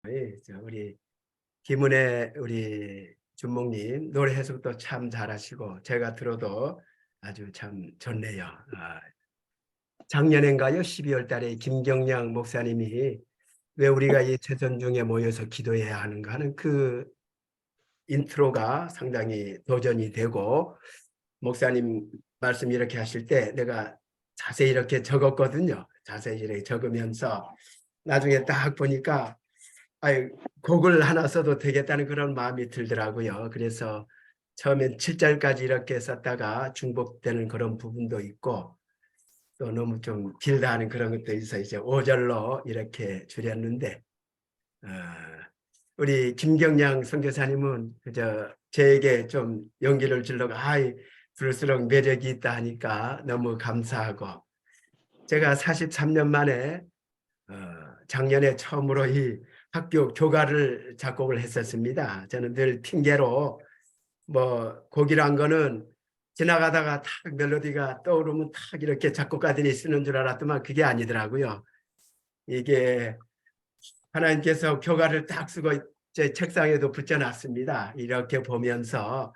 우리 김은혜 우리 준목님 노래 해석도 참 잘하시고 제가 들어도 아주 참 좋네요. 작년인가요? 12월 달에 김경량 목사님이 왜 우리가 이 최선 중에 모여서 기도해야 하는가 하는 그 인트로가 상당히 도전이 되고 목사님 말씀 이렇게 하실 때 내가 자세히 이렇게 적었거든요. 자세히 이렇게 적으면서 나중에 딱 보니까 아유, 곡을 하나 써도 되겠다는 그런 마음이 들더라고요. 그래서 처음엔 7절까지 이렇게 썼다가 중복되는 그런 부분도 있고 또 너무 좀 길다 하는 그런 것도 있어서 이제 5절로 이렇게 줄였는데 어, 우리 김경량 선교사님은 그저 저에게 좀 용기를 주려고 들을수록 매력이 있다 하니까 너무 감사하고 제가 43년 만에 어, 작년에 처음으로 이 학교 교가를 작곡을 했었습니다. 저는 늘 핑계로 뭐 곡이란 거는 지나가다가 탁 멜로디가 떠오르면 탁 이렇게 작곡가들이 쓰는 줄 알았더만 그게 아니더라고요. 이게 하나님께서 교가를 딱 쓰고 제 책상에도 붙여놨습니다. 이렇게 보면서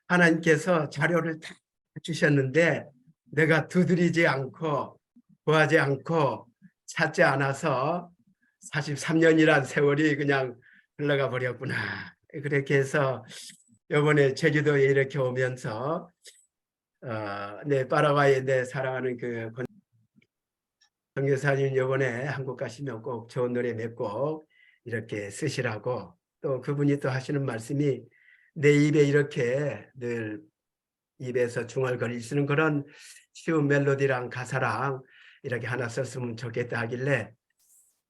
하나님께서 자료를 다 주셨는데 내가 두드리지 않고 구하지 않고 찾지 않아서 43년이란 세월이 그냥 흘러가 버렸구나. 그렇게 해서 이번에 제주도에 이렇게 오면서 내 파라과이에 내 사랑하는 그 선교사님 이번에 한국 가시면 꼭 좋은 노래 몇 곡 이렇게 쓰시라고 또 그분이 또 하시는 말씀이 내 입에 이렇게 늘 입에서 중얼거리시는 그런 쉬운 멜로디랑 가사랑 이렇게 하나 썼으면 좋겠다 하길래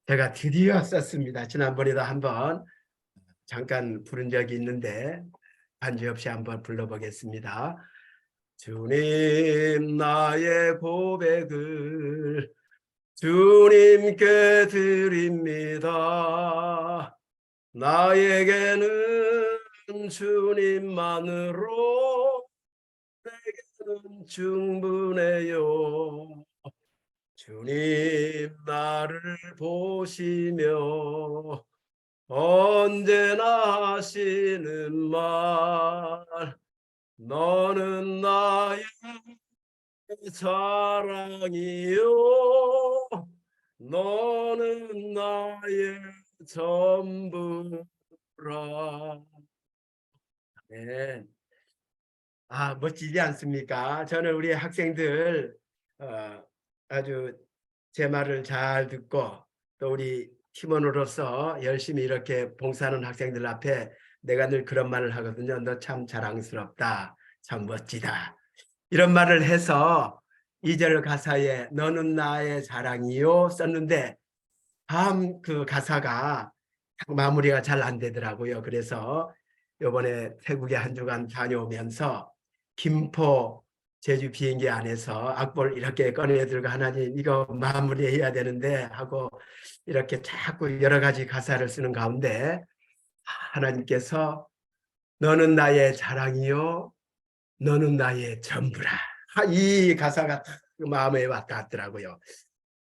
제가 드디어 썼습니다. 지난번에도 한번 잠깐 부른 적이 있는데 반주 없이 한번 불러보겠습니다. 주님 나의 고백을 주님께 드립니다. 나에게는 주님만으로 내게는 충분해요. 주님 나를 보시며 언제나 하시는 말 너는 나의 사랑이요 너는 나의 전부라. 네. 멋지지 않습니까? 저는 우리 학생들 어, 아주 제 말을 잘 듣고 또 우리 팀원으로서 열심히 이렇게 봉사하는 학생들 앞에 내가 늘 그런 말을 하거든요. 너 참 자랑스럽다. 참 멋지다. 이런 말을 해서 2절 가사에 너는 나의 자랑이요 썼는데 다음 그 가사가 마무리가 잘 안 되더라고요. 그래서 이번에 태국에 한 주간 다녀오면서 김포 제주 비행기 안에서 악보를 이렇게 꺼내 들고 하나님 이거 마무리해야 되는데 하고 이렇게 자꾸 여러 가지 가사를 쓰는 가운데 하나님께서 너는 나의 자랑이요 너는 나의 전부라. 이 가사가 딱 마음에 와닿더라고요.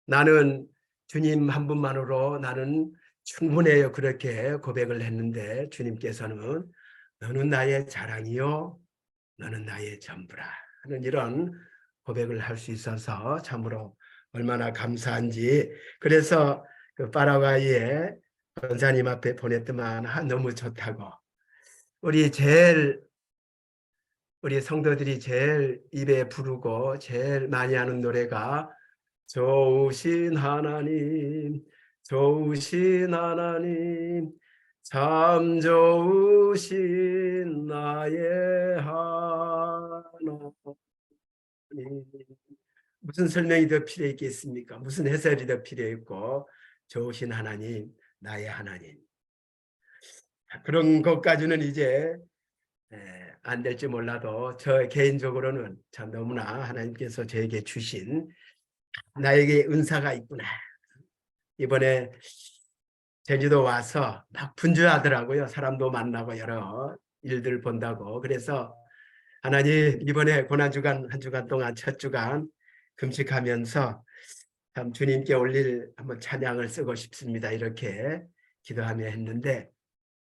나는 주님 한 분만으로 나는 충분해요. 그렇게 고백을 했는데 주님께서는 너는 나의 자랑이요. 너는 나의 전부라 하는 이런 고백을 할 수 있어서 참으로 얼마나 감사한지 그래서 그 파라과이에 권사님 앞에 보냈더만 너무 좋다고 우리 성도들이 제일 입에 부르고 제일 많이 하는 노래가 좋으신 하나님, 좋으신 하나님, 참 좋으신 나의 하나님. 무슨 설명이 더 필요 있겠습니까? 무슨 해설이 더 필요 있고 좋으신 하나님, 나의 하나님. 그런 것까지는 이제 안 될지 몰라도 저 개인적으로는 참 너무나 하나님께서 저에게 주신 나에게 은사가 있구나. 이번에 제주도 와서 막 분주하더라고요. 사람도 만나고 여러 일들 본다고. 그래서 하나님 이번에 고난주간 한 주간 동안 첫 주간 금식하면서 참 주님께 올릴 한번 찬양을 쓰고 싶습니다. 이렇게 기도하며 했는데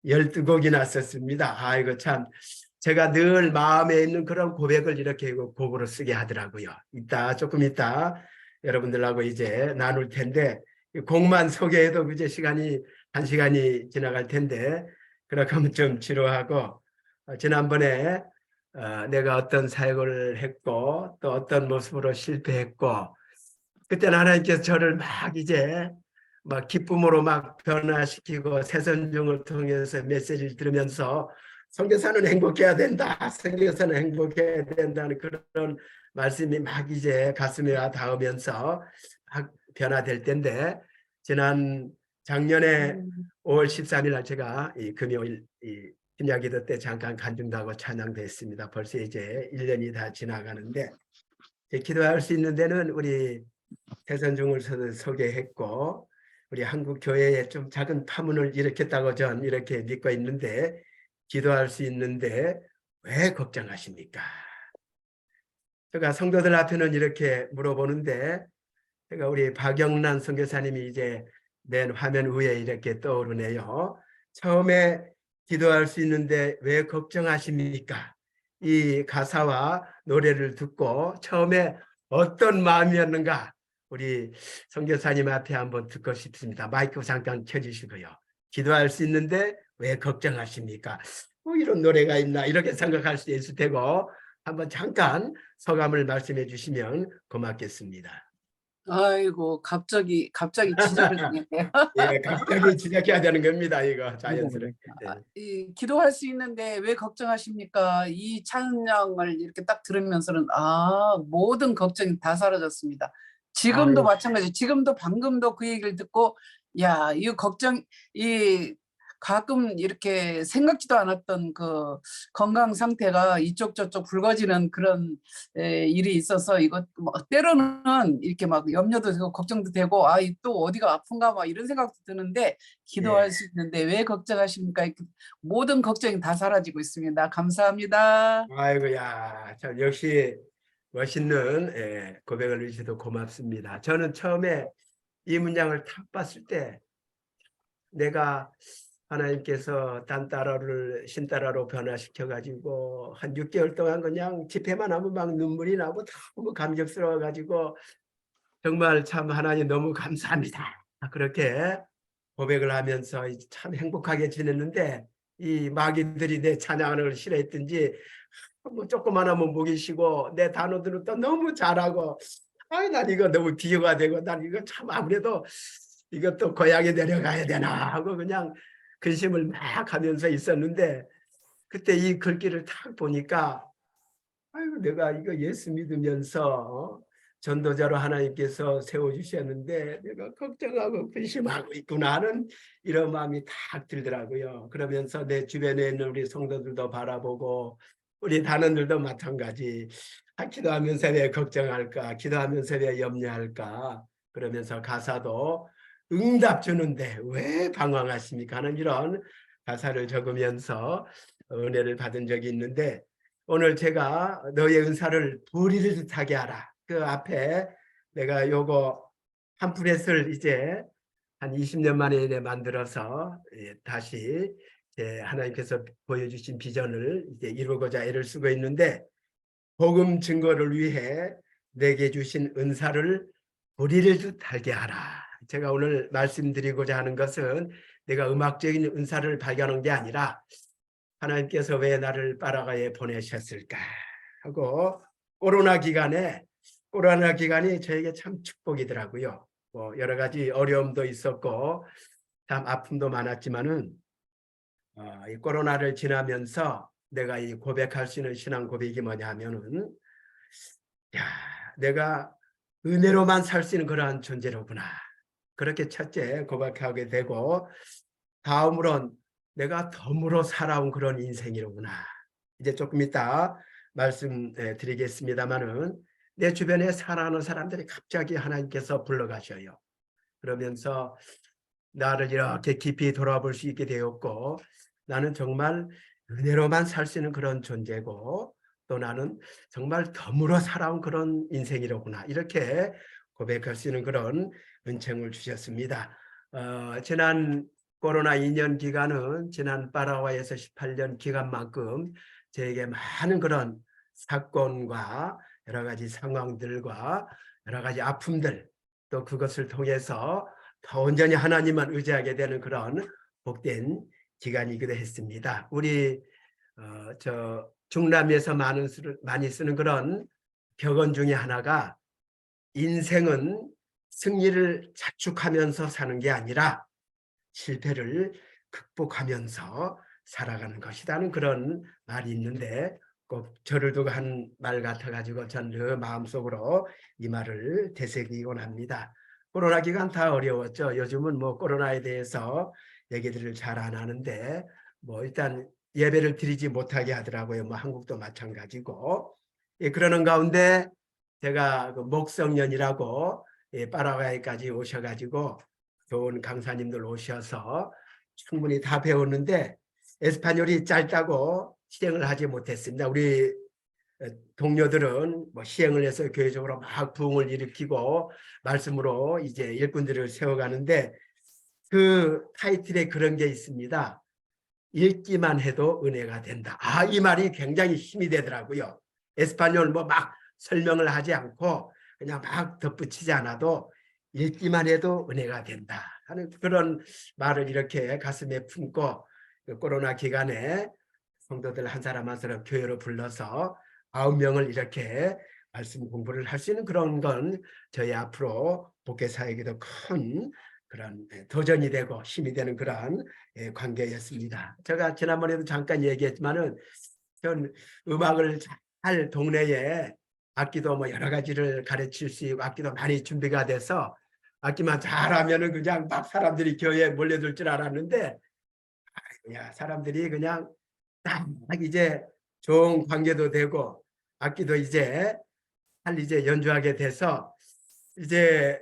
12곡이나 썼습니다. 아이고 참 제가 늘 마음에 있는 그런 고백을 이렇게 곡으로 쓰게 하더라고요. 조금 이따 여러분들하고 이제 나눌 텐데 곡만 소개해도 이제 시간이 1시간이 지나갈 텐데 그렇게 하면 좀 지루하고 지난번에 내가 어떤 사역을 했고 또 어떤 모습으로 실패했고 그때는 하나님께서 저를 막 이제 막 기쁨으로 막 변화시키고 새선종을 통해서 메시지를 들으면서 선교사는 행복해야 된다. 선교사는 행복해야 된다는 그런 말씀이 막 이제 가슴에 와 닿으면서 막 변화될 텐데 작년에 5월 13일 날 제가 이 금요일 이 심야기도 때 잠깐 간증하고 찬양도 했습니다. 벌써 이제 1년이 다 지나가는데 기도할 수 있는 데는 우리 태선중을 소개했고 우리 한국 교회에 좀 작은 파문을 일으켰다고 전 이렇게 믿고 있는데 기도할 수 있는데 왜 걱정하십니까? 제가 성도들 앞에는 이렇게 물어보는데 제가 우리 박영란 선교사님이 이제 맨 화면 위에 이렇게 떠오르네요. 처음에 기도할 수 있는데 왜 걱정하십니까? 이 가사와 노래를 듣고 처음에 어떤 마음이었는가? 우리 선교사님 앞에 한번 듣고 싶습니다. 마이크 잠깐 켜주시고요. 기도할 수 있는데 왜 걱정하십니까? 뭐 이런 노래가 있나 이렇게 생각할 수 있을 테고 한번 잠깐 소감을 말씀해 주시면 고맙겠습니다. 아이고 갑자기 지적을 당했네요. 예, 갑자기 시작해야 되는 겁니다. 이거 자연스럽게. 이 기도할 수 있는데 왜 걱정하십니까? 이 찬양을 이렇게 딱 들으면서는 모든 걱정이 다 사라졌습니다. 지금도 아유, 마찬가지. 지금도 방금도 그 얘기를 듣고 야, 이 걱정 이 가끔 이렇게 생각지도 않았던 그 건강 상태가 이쪽 저쪽 붉어지는 그런 일이 있어서 이거 뭐 때로는 이렇게 막 염려도 되고 걱정도 되고 또 어디가 아픈가 막 이런 생각도 드는데 기도할 예. 수 있는데 왜 걱정하십니까? 모든 걱정이 다 사라지고 있습니다. 감사합니다. 아이고야, 참 역시 멋있는 고백을 해주셔서 고맙습니다. 저는 처음에 이 문장을 탁 봤을 때 내가 하나님께서 딴따라를 신따라로 변화시켜 가지고 한 6개월 동안 그냥 집회만 하면 막 눈물이 나고 너무 감격스러워 가지고 정말 참 하나님 너무 감사합니다. 그렇게 고백을 하면서 참 행복하게 지냈는데 이 마귀들이 내 찬양하는 걸 싫어했든지 뭐 조그만 하면 목이 쉬고 내 단어들은 또 너무 잘하고 난 이거 너무 비교가 되고 난 이거 참 아무래도 이것도 고향에 내려가야 되나 하고 그냥 근심을 막 하면서 있었는데 그때 이 글귀를 딱 보니까 아이고 내가 이거 예수 믿으면서 전도자로 하나님께서 세워주셨는데 내가 걱정하고 근심하고 있구나 하는 이런 마음이 탁 들더라고요. 그러면서 내 주변에 있는 우리 성도들도 바라보고 우리 단원들도 마찬가지. 기도하면서 왜 걱정할까? 기도하면서 왜 염려할까? 그러면서 가사도 응답 주는데 왜 방황하십니까? 하는 이런 가사를 적으면서 은혜를 받은 적이 있는데 오늘 제가 너의 은사를 부리를 듯하게 하라. 그 앞에 내가 요거 팜플렛을 이제 한 20년 만에 만들어서 다시 하나님께서 보여주신 비전을 이제 이루고자 애를 쓰고 있는데 복음 증거를 위해 내게 주신 은사를 부리를 듯하게 하라. 제가 오늘 말씀드리고자 하는 것은 내가 음악적인 은사를 발견한 게 아니라 하나님께서 왜 나를 파라과이에 보내셨을까 하고 코로나 기간이 저에게 참 축복이더라고요. 뭐 여러 가지 어려움도 있었고 참 아픔도 많았지만은 이 코로나를 지나면서 내가 이 고백할 수 있는 신앙 고백이 뭐냐 하면은 내가 은혜로만 살 수 있는 그러한 존재로구나. 그렇게 첫째 고백하게 되고 다음으로는 내가 덤으로 살아온 그런 인생이로구나. 이제 조금 이따 말씀드리겠습니다마는 내 주변에 살아가는 사람들이 갑자기 하나님께서 불러가셔요. 그러면서 나를 이렇게 깊이 돌아볼 수 있게 되었고 나는 정말 은혜로만 살 수 있는 그런 존재고 또 나는 정말 덤으로 살아온 그런 인생이로구나. 이렇게 고백할 수 있는 그런 은총을 주셨습니다. 지난 코로나 2년 기간은 지난 파라과이에서 18년 기간만큼 저에게 많은 그런 사건과 여러 가지 상황들과 여러 가지 아픔들, 또 그것을 통해서 더 온전히 하나님만 의지하게 되는 그런 복된 기간이기도 했습니다. 우리 중남미에서 많이 쓰는 그런 격언 중에 하나가, 인생은 승리를 자축하면서 사는 게 아니라 실패를 극복하면서 살아가는 것이라는 그런 말이 있는데, 꼭 저를 두고 한 말 같아가지고 전 그 마음속으로 이 말을 되새기곤 합니다. 코로나 기간 다 어려웠죠. 요즘은 뭐 코로나에 대해서 얘기들을 잘 안 하는데, 뭐 일단 예배를 드리지 못하게 하더라고요. 뭐 한국도 마찬가지고. 예, 그러는 가운데 제가 그 목성년이라고 파라과이까지 오셔가지고 좋은 강사님들 오셔서 충분히 다 배웠는데 에스파뇰이 짧다고 시행을 하지 못했습니다. 우리 동료들은 뭐 시행을 해서 교회적으로 막 부흥을 일으키고 말씀으로 이제 일꾼들을 세워가는데, 그 타이틀에 그런 게 있습니다. 읽기만 해도 은혜가 된다. 이 말이 굉장히 힘이 되더라고요. 에스파뇰 뭐 막 설명을 하지 않고 그냥 막 덧붙이지 않아도 읽기만 해도 은혜가 된다 하는 그런 말을 이렇게 가슴에 품고, 그 코로나 기간에 성도들 한 사람 한 사람 교회로 불러서 9명을 이렇게 말씀 공부를 할 수 있는 그런 건 저희 앞으로 복개 사역에도 큰 그런 도전이 되고 힘이 되는 그런 관계였습니다. 제가 지난번에도 잠깐 얘기했지만은 전 음악을 잘 동네에 악기도 뭐 여러 가지를 가르칠 수 있고 악기도 많이 준비가 돼서 악기만 잘하면은 그냥 막 사람들이 교회에 몰려들 줄 알았는데, 사람들이 그냥 딱 이제 좋은 관계도 되고 악기도 이제 연주하게 돼서 이제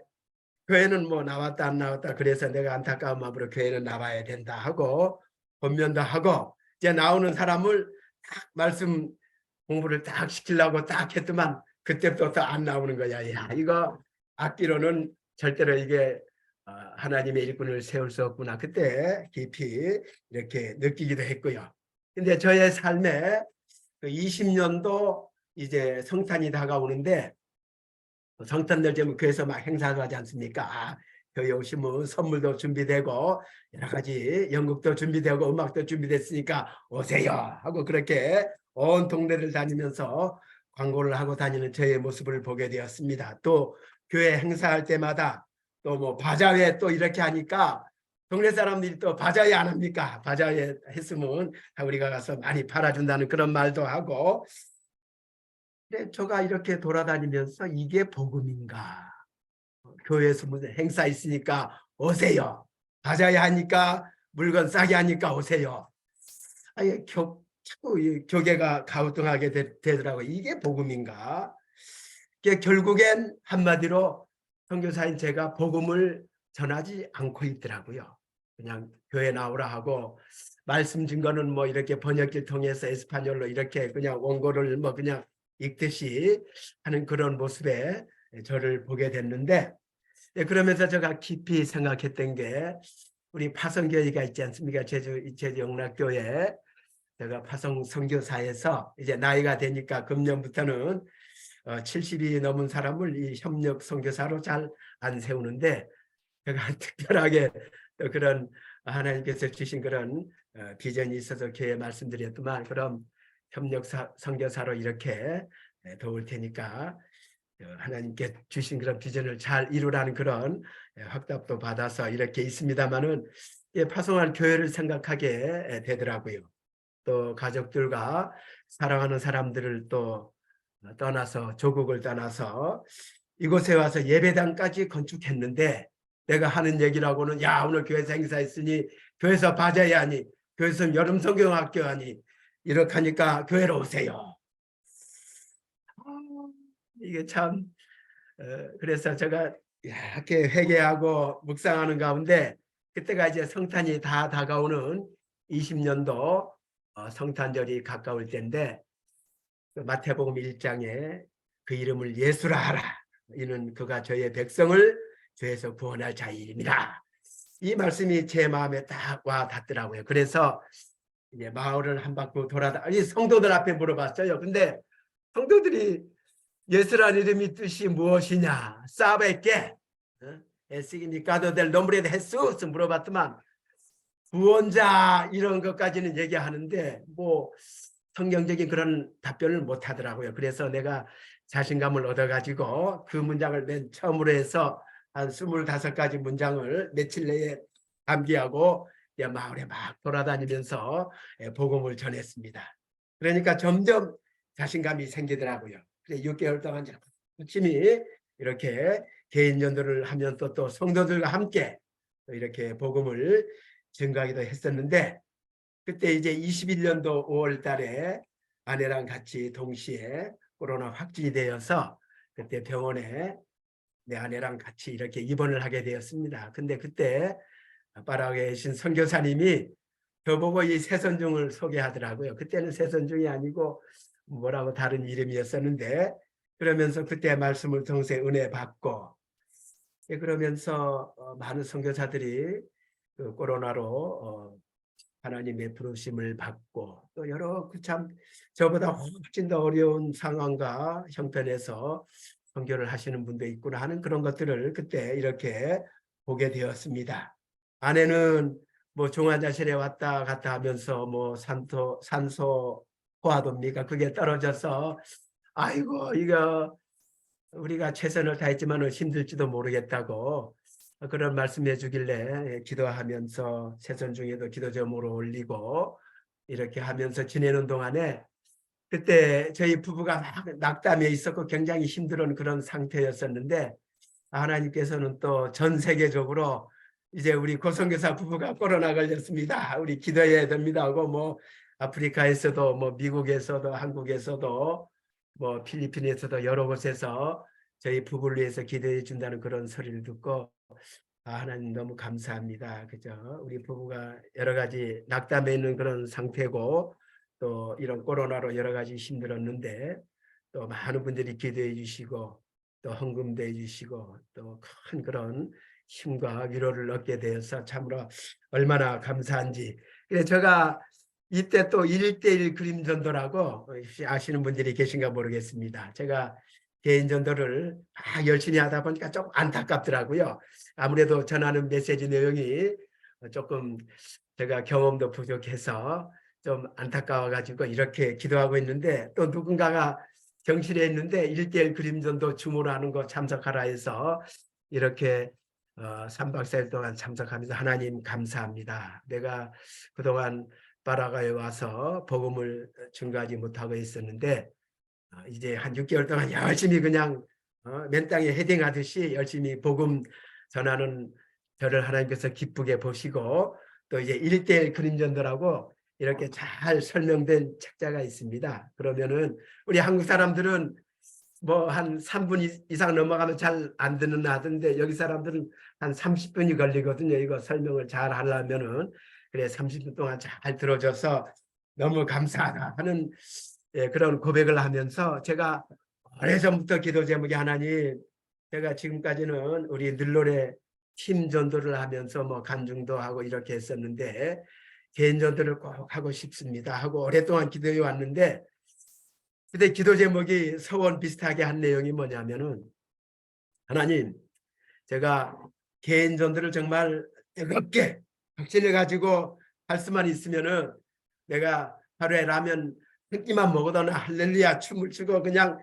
교회는 뭐 나왔다 안 나왔다 그래서 내가 안타까운 마음으로 교회는 나와야 된다 하고 권면도 하고, 이제 나오는 사람을 딱 말씀 공부를 딱 시키려고 딱 했더만 그때부터 안 나오는 거야. 야, 이거 악기로는 절대로 이게 하나님의 일꾼을 세울 수 없구나. 그때 깊이 이렇게 느끼기도 했고요. 근데 저의 삶에 그 20년도 이제 성탄이 다가오는데, 성탄절 되면 교회에서 막 행사도 하지 않습니까? 교회 오시면 선물도 준비되고 여러 가지 연극도 준비되고 음악도 준비됐으니까 오세요 하고 그렇게 온 동네를 다니면서 광고를 하고 다니는 저의 모습을 보게 되었습니다. 또 교회 행사할 때마다 또 뭐 바자회 또 이렇게 하니까 동네 사람들이 또 바자회 안 합니까? 바자회 했으면 우리가 가서 많이 팔아준다는 그런 말도 하고. 근데 제가 이렇게 돌아다니면서 이게 복음인가? 교회에서 무슨 행사 있으니까 오세요. 바자회 하니까 물건 싸게 하니까 오세요. 자꾸 이 교계가 가우뚱하게 되더라고요. 이게 복음인가? 결국엔 한마디로 선교사인 제가 복음을 전하지 않고 있더라고요. 그냥 교회 나오라 하고 말씀 증거는 뭐 이렇게 번역기를 통해서 에스파뇰로 이렇게 그냥 원고를 뭐 그냥 읽듯이 하는 그런 모습에 저를 보게 됐는데, 그러면서 제가 깊이 생각했던 게, 우리 파송교회가 있지 않습니까? 제주 영락교회. 제가 파송 선교사에서 이제 나이가 되니까 금년부터는 70이 넘은 사람을 이 협력 선교사로 잘 안 세우는데, 제가 특별하게 또 그런 하나님께서 주신 그런 비전이 있어서 교회에 말씀드렸더만, 그럼 협력 선교사로 이렇게 도울 테니까 하나님께 주신 그런 비전을 잘 이루라는 그런 확답도 받아서 이렇게 있습니다마는, 파송할 교회를 생각하게 되더라고요. 또 가족들과 사랑하는 사람들을 또 떠나서 조국을 떠나서 이곳에 와서 예배당까지 건축했는데, 내가 하는 얘기라고는 야 오늘 교회에서 행사 있으니 교회에서 바자회 하니 교회에서 여름 성경학교 하니 이렇게 하니까 교회로 오세요. 이게 참 그래서 제가 이렇게 회개하고 묵상하는 가운데, 그때가 이제 성탄이 다 다가오는 20년도 성탄절이 가까울 때인데, 마태복음 1장에 그 이름을 예수라 하라. 이는 그가 저의 백성을 죄에서 구원할 자이름이라. 이 말씀이 제 마음에 딱 와 닿더라고요. 그래서 이제 마을을 한 바퀴 돌아다 이 성도들 앞에 물어봤어요. 근데 성도들이 예수란 이름이 뜻이 무엇이냐? 사베께 에시기니까도 델 nombre de Jesús 물어봤더만 구원자 이런 것까지는 얘기하는데 뭐 성경적인 그런 답변을 못 하더라고요. 그래서 내가 자신감을 얻어가지고 그 문장을 맨 처음으로 해서 한 25가지 문장을 며칠 내에 암기하고 마을에 막 돌아다니면서 복음을 전했습니다. 그러니까 점점 자신감이 생기더라고요. 그래서 6개월 동안 열심히 이렇게 개인 전도를 하면서 또 성도들과 함께 이렇게 복음을 증가하기도 했었는데 그때 이제 21년도 5월 달에 아내랑 같이 동시에 코로나 확진이 되어서 그때 병원에 내 아내랑 같이 이렇게 입원을 하게 되었습니다. 근데 그때 파라오에 계신 선교사님이 저보고 이 새선중을 소개하더라고요. 그때는 새선중이 아니고 뭐라고 다른 이름이었었는데 그러면서 그때 말씀을 통해서 은혜 받고 그러면서 많은 선교사들이 그 코로나로 하나님의 부르심을 받고 또 여러 참 저보다 훨씬 더 어려운 상황과 형편에서 선교를 하시는 분도 있구나 하는 그런 것들을 그때 이렇게 보게 되었습니다. 아내는 뭐 종환자실에 왔다 갔다 하면서 뭐 산소 포화도입니까? 그게 떨어져서 아이고 이거 우리가 최선을 다했지만 힘들지도 모르겠다고 그런 말씀해 주길래 기도하면서 세선 중에도 기도 제목으로 올리고 이렇게 하면서 지내는 동안에 그때 저희 부부가 막 낙담에 있었고 굉장히 힘들은 그런 상태였었는데 하나님께서는 또 전 세계적으로 이제 우리 고성교사 부부가 코로나 걸렸습니다. 우리 기도해야 됩니다 하고 뭐 아프리카에서도 뭐 미국에서도 한국에서도 뭐 필리핀에서도 여러 곳에서 저희 부부를 위해서 기도해 준다는 그런 소리를 듣고 하나님 너무 감사합니다. 그죠? 우리 부부가 여러 가지 낙담해 있는 그런 상태고 또 이런 코로나로 여러 가지 힘들었는데 또 많은 분들이 기도해 주시고 또 헌금도 해 주시고 또 큰 그런 힘과 위로를 얻게 되어서 참으로 얼마나 감사한지. 그래서 제가 이때 또 1:1 그림 전도라고 아시는 분들이 계신가 모르겠습니다. 제가 개인 전도를 열심히 하다 보니까 좀 안타깝더라고요. 아무래도 전하는 메시지 내용이 조금 제가 경험도 부족해서 좀 안타까워 가지고 이렇게 기도하고 있는데 또 누군가가 경실에 있는데 1:1 그림전도 주문하는 거 참석하라 해서 이렇게 3박 4일 동안 참석하면서 하나님 감사합니다. 내가 그동안 파라과에 와서 복음을 증거하지 못하고 있었는데 이제 한 6개월 동안 열심히 그냥 맨 땅에 헤딩하듯이 열심히 복음 전하는 저를 하나님께서 기쁘게 보시고 또 이제 1:1 그림전도라고 이렇게 잘 설명된 책자가 있습니다. 그러면은 우리 한국 사람들은 뭐 한 3분 이상 넘어가면 잘 안 듣는 하던데 여기 사람들은 한 30분이 걸리거든요. 이거 설명을 잘 하려면은 그래 30분 동안 잘 들어줘서 너무 감사하다 하는 그런 고백을 하면서 제가 오래전부터 기도 제목이 하나님 제가 지금까지는 우리 늘노래 팀 전도를 하면서 뭐 간증도 하고 이렇게 했었는데 개인 전도를 꼭 하고 싶습니다 하고 오랫동안 기도해 왔는데 그때 기도 제목이 서원 비슷하게 한 내용이 뭐냐면은 하나님 제가 개인 전도를 정말 뜨겁게 확신을 가지고 할 수만 있으면은 내가 하루에 라면 한 끼만 먹어도 할렐루야 춤을 추고 그냥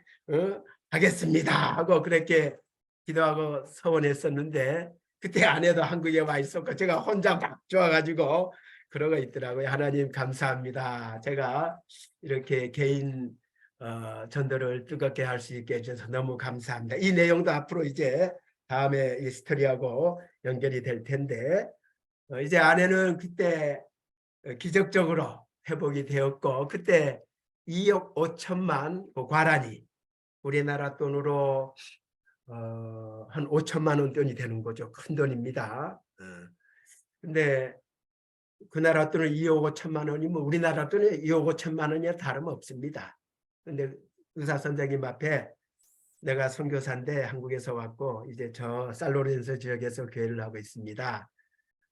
하겠습니다 하고 그렇게 기도하고 서원했었는데 그때 아내도 한국에 와 있었고 제가 혼자 막 좋아가지고 그러고 있더라고요. 하나님 감사합니다. 제가 이렇게 개인 전도를 뜨겁게 할 수 있게 해주셔서 너무 감사합니다. 이 내용도 앞으로 이제 다음에 이 스토리하고 연결이 될 텐데 이제 아내는 그때 기적적으로 회복이 되었고 그때 2억 5천만 그 과란이 우리나라 돈으로 한 5천만 원 돈이 되는 거죠. 큰 돈입니다. 근데 그 나라 돈은 2억 5천만 원이면 우리나라 돈은 2억 5천만 원이야 다름없습니다. 근데 의사 선생님 앞에 내가 선교사인데 한국에서 왔고 이제 저 살로렌소 지역에서 교회를 하고 있습니다.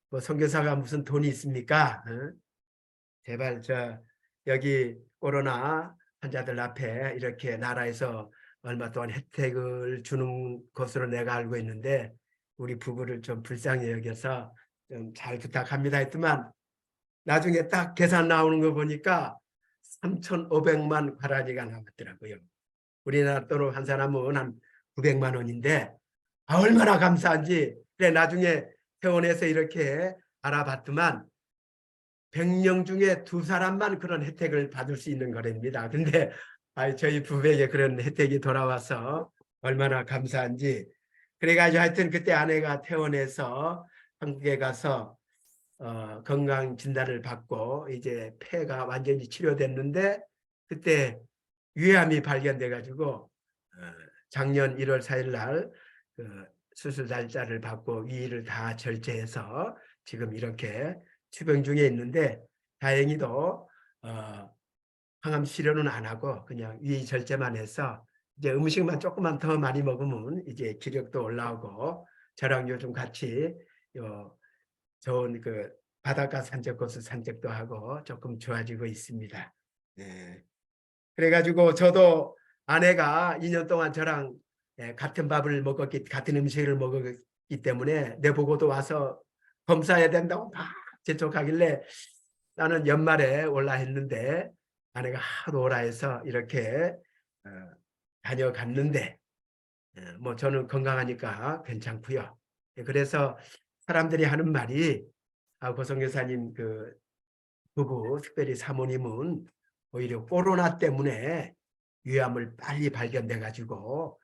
뭐 선교사가 무슨 돈이 있습니까? 어? 제발 여기 코로나 환자들 앞에 이렇게 나라에서 얼마 동안 혜택을 주는 것으로 내가 알고 있는데 우리 부부를 좀 불쌍히 여겨서 좀 잘 부탁합니다 했더만 나중에 딱 계산 나오는 거 보니까 3,500만 가라지가 남았더라고요. 우리나라 돈으로 한 사람은 한 900만 원인데 얼마나 감사한지. 그래 나중에 퇴원해서 이렇게 알아봤더만 100명 중에 2사람만 그런 혜택을 받을 수 있는 거랍니다. 근데 저희 부부에게 그런 혜택이 돌아와서 얼마나 감사한지. 그래가지고 하여튼 그때 아내가 퇴원해서 한국에 가서 건강 진단을 받고 이제 폐가 완전히 치료됐는데 그때 위암이 발견돼 가지고 작년 1월 4일 날 수술 날짜를 받고 위를 다 절제해서 지금 이렇게 투병 중에 있는데 다행히도 항암 치료는 안 하고 그냥 위 절제만 해서 이제 음식만 조금만 더 많이 먹으면 이제 기력도 올라오고 저랑 요즘 같이 좋은 바닷가 산책 코스 산책도 하고 조금 좋아지고 있습니다. 네. 그래가지고 저도 아내가 2년 동안 저랑 같은 밥을 먹었기, 같은 음식을 먹었기 때문에 내 보고도 와서 검사해야 된다고 막 재촉하길래 나는 연말에 올라 했는데 아내가 하도 오라 해서 이렇게 어, 다녀갔는데 뭐 저는 건강하니까 괜찮고요. 그래서 사람들이 하는 말이 고성교사님 부부 특별히 사모님은 오히려 코로나 때문에 위암을 빨리 발견돼 가지고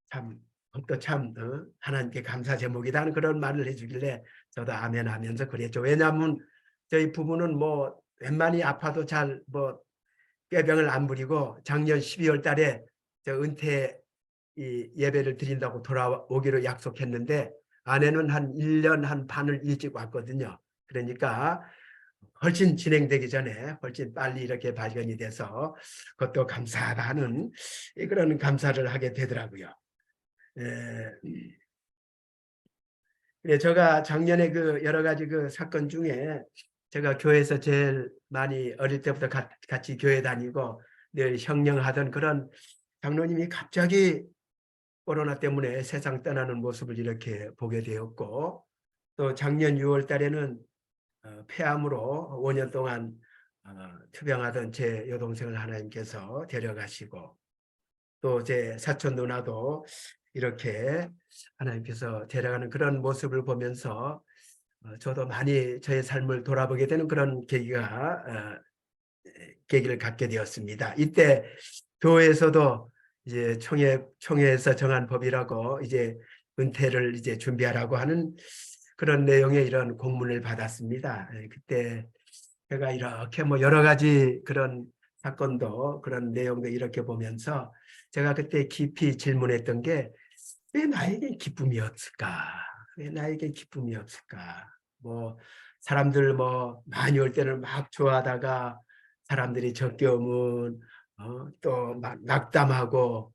참 또 참 하나님께 감사 제목이다는 그런 말을 해주길래 저도 아멘 하면서 그랬죠. 왜냐하면 저희 부부는 뭐 웬만히 아파도 잘 뭐 꾀병을 안 부리고 작년 12월 달에 저 은퇴 예배를 드린다고 돌아오기로 약속했는데 아내는 한 1년 한 반을 일찍 왔거든요. 그러니까 훨씬 진행되기 전에 훨씬 빨리 이렇게 발견이 돼서 그것도 감사하다 하는 그런 감사를 하게 되더라고요. 제가 작년에 여러 가지 사건 중에 제가 교회에서 제일 많이 어릴 때부터 같이 교회 다니고 늘 형령하던 그런 장로님이 갑자기 코로나 때문에 세상 떠나는 모습을 이렇게 보게 되었고 또 작년 6월 달에는 폐암으로 5년 동안 투병하던 제 여동생을 하나님께서 데려가시고 또 제 사촌 누나도 이렇게 하나님께서 데려가는 그런 모습을 보면서 저도 많이 저의 삶을 돌아보게 되는 그런 계기를 갖게 되었습니다. 이때 교회에서도 이제 총회에서 정한 법이라고 이제 은퇴를 이제 준비하라고 하는 그런 내용의 이런 공문을 받았습니다. 그때 제가 이렇게 뭐 여러 가지 그런 사건도 그런 내용도 이렇게 보면서 제가 그때 깊이 질문했던 게 왜 나에게 기쁨이 없을까? 왜 나에게 기쁨이 없을까? 뭐 사람들 뭐 많이 올 때는 막 좋아하다가 사람들이 적게 오면 또 막 낙담하고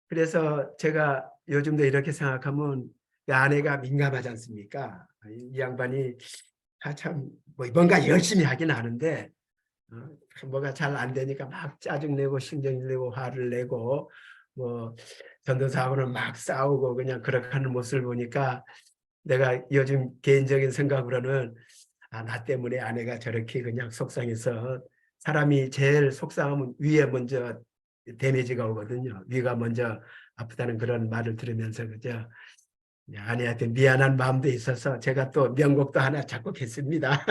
그래서 제가 요즘도 이렇게 생각하면 아내가 민감하지 않습니까? 이 양반이 참뭐 뭔가 열심히 하긴 하는데 뭐가 잘 안 되니까 막 짜증내고 신경내고 화를 내고 뭐 전도사하고는 막 싸우고 그냥 그렇게 하는 모습을 보니까 내가 요즘 개인적인 생각으로는 나 때문에 아내가 저렇게 그냥 속상해서 사람이 제일 속상하면 위에 먼저 데미지가 오거든요. 위가 먼저 아프다는 그런 말을 들으면서 그저 아내한테 미안한 마음도 있어서 제가 또 명곡도 하나 작곡했습니다.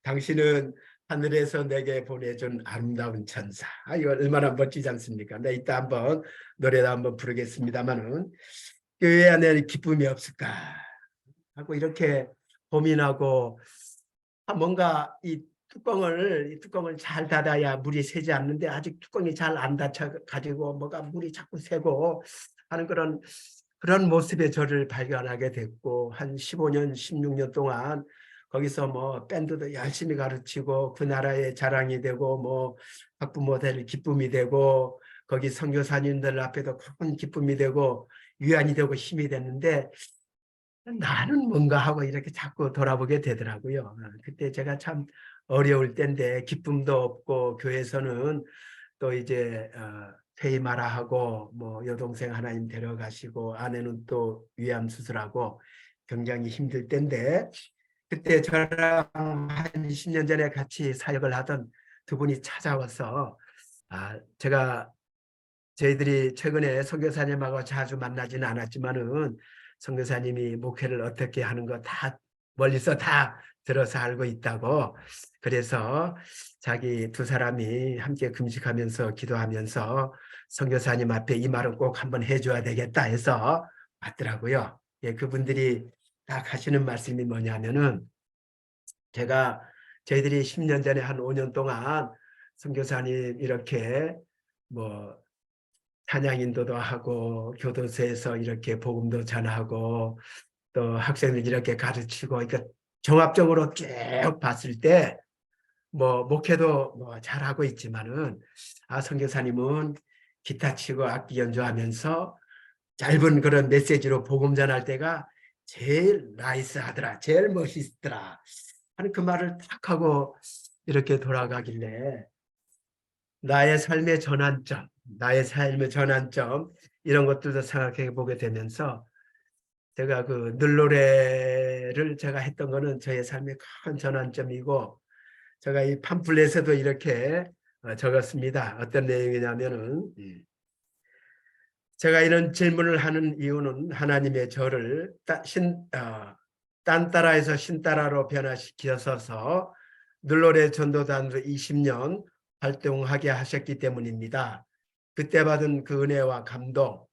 당신은 하늘에서 내게 보내준 아름다운 천사. 이거 얼마나 멋지지 않습니까? 네, 이따 한번 노래도 한번 부르겠습니다만은 왜 안에 기쁨이 없을까 하고 이렇게 고민하고 뭔가 이 뚜껑을 잘 닫아야 물이 새지 않는데 아직 뚜껑이 잘 안 닫혀 가지고 뭐가 물이 자꾸 새고 하는 그런 모습의 저를 발견하게 됐고 한 15년, 16년 동안 거기서 뭐 밴드도 열심히 가르치고 그 나라의 자랑이 되고 뭐 학부모들 기쁨이 되고 거기 선교사님들 앞에도 큰 기쁨이 되고 위안이 되고 힘이 됐는데 나는 뭔가 하고 이렇게 자꾸 돌아보게 되더라고요. 그때 제가 참 어려울 때인데 기쁨도 없고 교회에서는 또 이제 퇴임하라 하고 뭐 여동생 하나님 데려가시고 아내는 또 위암 수술하고 굉장히 힘들 때인데 그때 저랑 한 20년 전에 같이 사역을 하던 두 분이 찾아와서 제가 저희들이 최근에 선교사님하고 자주 만나지는 않았지만은 선교사님이 목회를 어떻게 하는 거 다 멀리서 다 들어서 알고 있다고 그래서 자기 두 사람이 함께 금식하면서 기도하면서 선교사님 앞에 이 말은 꼭 한번 해줘야 되겠다 해서 왔더라고요. 예, 그분들이 딱 하시는 말씀이 뭐냐면은 제가 저희들이 10년 전에 한 5년 동안 선교사님 이렇게 뭐 찬양 인도도 하고 교도소에서 이렇게 복음도 전하고 또 학생들 이렇게 가르치고 그러니까 종합적으로 쭉 봤을 때 뭐 목회도 뭐 잘하고 있지만은 선교사님은 기타 치고 악기 연주하면서 짧은 그런 메시지로 복음 전할 때가 제일 나이스하더라, 제일 멋있더라 하는 그 말을 딱 하고 이렇게 돌아가길래 나의 삶의 전환점, 나의 삶의 전환점 이런 것들도 생각해 보게 되면서 제가 그 늘노래를 제가 했던 거는 저의 삶의 큰 전환점이고 제가 이 팜플렛에도 이렇게 적었습니다. 어떤 내용이냐면은 제가 이런 질문을 하는 이유는 하나님의 저를 딴따라에서 신따라로 변화시켜서 늘노래 전도단으로 20년 활동하게 하셨기 때문입니다. 그때 받은 그 은혜와 감동,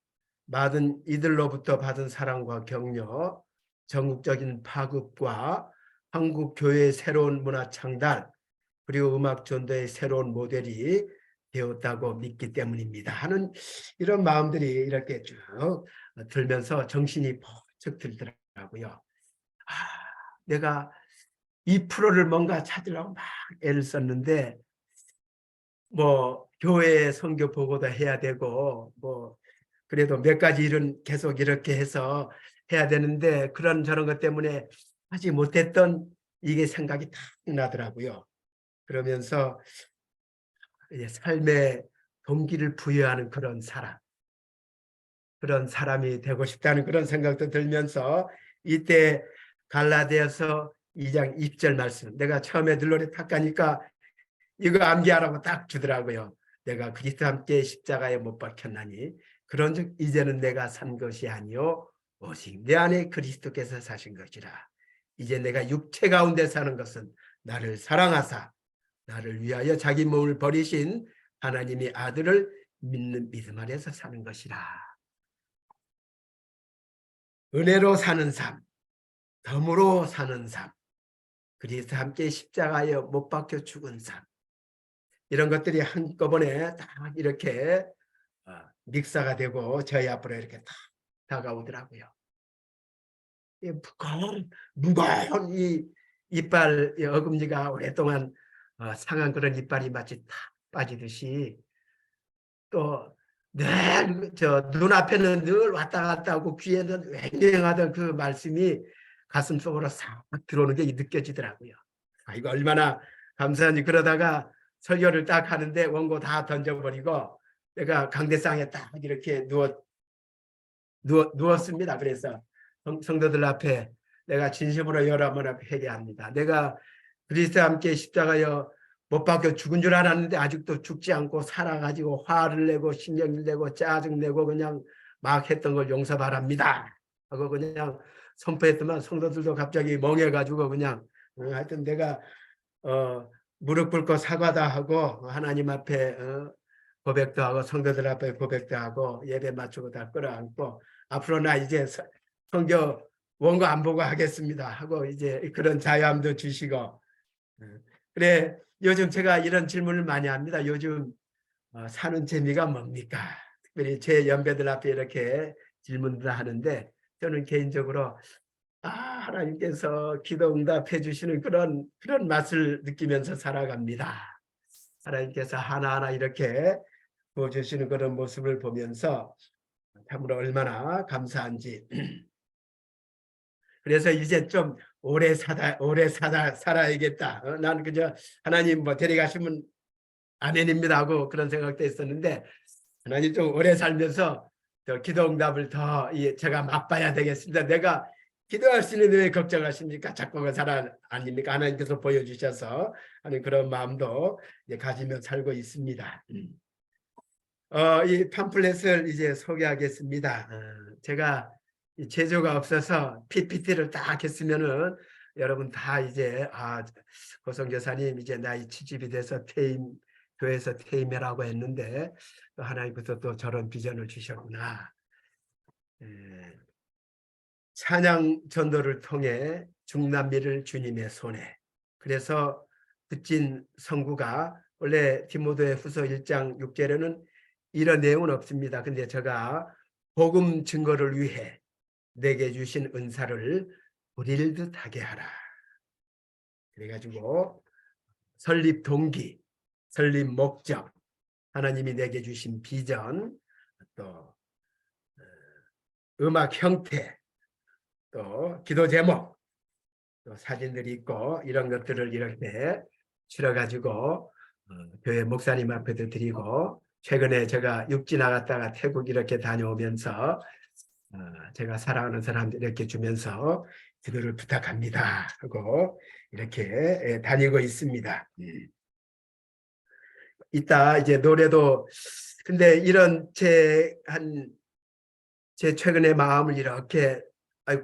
받은 이들로부터 받은 사랑과 격려, 전국적인 파급과 한국 교회의 새로운 문화 창달, 그리고 음악 전도의 새로운 모델이 되었다고 믿기 때문입니다. 하는 이런 마음들이 이렇게 쭉 들면서 정신이 번쩍 들더라고요. 내가 이 프로를 뭔가 찾으려고 막 애를 썼는데 뭐 교회 선교 보고도 해야 되고 뭐 그래도 몇 가지 일은 계속 이렇게 해서 해야 되는데 그런 저런 것 때문에 하지 못했던 이게 생각이 딱 나더라고요. 그러면서 삶의 동기를 부여하는 그런 사람이 되고 싶다는 그런 생각도 들면서 이때 갈라디아서 2장 20절 말씀 내가 처음에 들러리 탁 가니까 이거 암기하라고 딱 주더라고요. 내가 그리스도 함께 십자가에 못 박혔나니 그런즉 이제는 내가 산 것이 아니요 오직 내 안에 그리스도께서 사신 것이라. 이제 내가 육체 가운데 사는 것은 나를 사랑하사 나를 위하여 자기 몸을 버리신 하나님의 아들을 믿는 믿음 안에서 사는 것이라. 은혜로 사는 삶, 덤으로 사는 삶, 그리스도 함께 십자가에 못 박혀 죽은 삶 이런 것들이 한꺼번에 딱 이렇게 믹사가 되고 저희 앞으로 이렇게 딱 다가오더라고요. 무거운 이 이빨 어금니가 오랫동안 상한 그런 이빨이 마치 탁 빠지듯이 또 늘 저 눈앞에는 늘 왔다 갔다 하고 귀에는 왱왱하던 그 말씀이 가슴속으로 싹 들어오는 게 느껴지더라고요. 이거 얼마나 감사한지. 그러다가 설교를 딱 하는데 원고 다 던져버리고 내가 강대상에 딱 이렇게 누웠습니다. 그래서 성도들 앞에 내가 진심으로 여러분 앞에 회개합니다. 내가 그리스도와 함께 십자가여 못 박혀 죽은 줄 알았는데 아직도 죽지 않고 살아가지고 화를 내고 신경을 내고 짜증내고 그냥 막 했던 걸 용서 바랍니다 하고 그냥 선포했더만 성도들도 갑자기 멍해가지고 그냥 하여튼 내가 무릎 꿇고 사과다 하고 하나님 앞에 고백도 하고 성도들 앞에 고백도 하고 예배 맞추고 다 끌어안고 앞으로 나 이제 성경 원고 안 보고 하겠습니다 하고 이제 그런 자유함도 주시고. 그래 요즘 제가 이런 질문을 많이 합니다. 요즘 사는 재미가 뭡니까? 특별히 제 연배들 앞에 이렇게 질문을 하는데 저는 개인적으로 하나님께서 기도 응답해 주시는 그런 맛을 느끼면서 살아갑니다. 하나님께서 하나하나 이렇게 보여주시는 그런 모습을 보면서 참으로 얼마나 감사한지 그래서 이제 좀 오래 살아야겠다. 나는 그저 하나님 뭐 데려가시면 아멘입니다 하고 그런 생각도 했었는데 하나님 좀 오래 살면서 더 기도 응답을 더 제가 맛봐야 되겠습니다. 내가 기도할 수 있는데 왜 걱정하십니까? 작곡을 사람 아닙니까? 하나님께서 보여주셔서 하는 그런 마음도 이제 가지며 살고 있습니다. 이 팜플렛을 이제 소개하겠습니다. 제가 이 재조가 없어서 PPT를 딱 했으면은 여러분 다 이제 고성 교사님 이제 나이 70이 돼서 퇴임 교회에서 퇴임해라고 했는데 또 하나님께서 또 저런 비전을 주셨구나. 찬양 전도를 통해 중남미를 주님의 손에. 그래서 붙인 성구가 원래 디모데 후서 1장 6절에는 이런 내용은 없습니다. 근데 제가 복음 증거를 위해 내게 주신 은사를 부릴 듯하게 하라. 그래가지고 설립 동기, 설립 목적, 하나님이 내게 주신 비전, 또 음악 형태, 또 기도 제목, 또 사진들이 있고 이런 것들을 이렇게 실어가지고 교회 목사님 앞에도 드리고 최근에 제가 육지 나갔다가 태국 이렇게 다녀오면서 제가 사랑하는 사람들 이렇게 주면서 기도를 부탁합니다 하고 이렇게 다니고 있습니다. 이따 이제 노래도 근데 이런 제 최근의 마음을 이렇게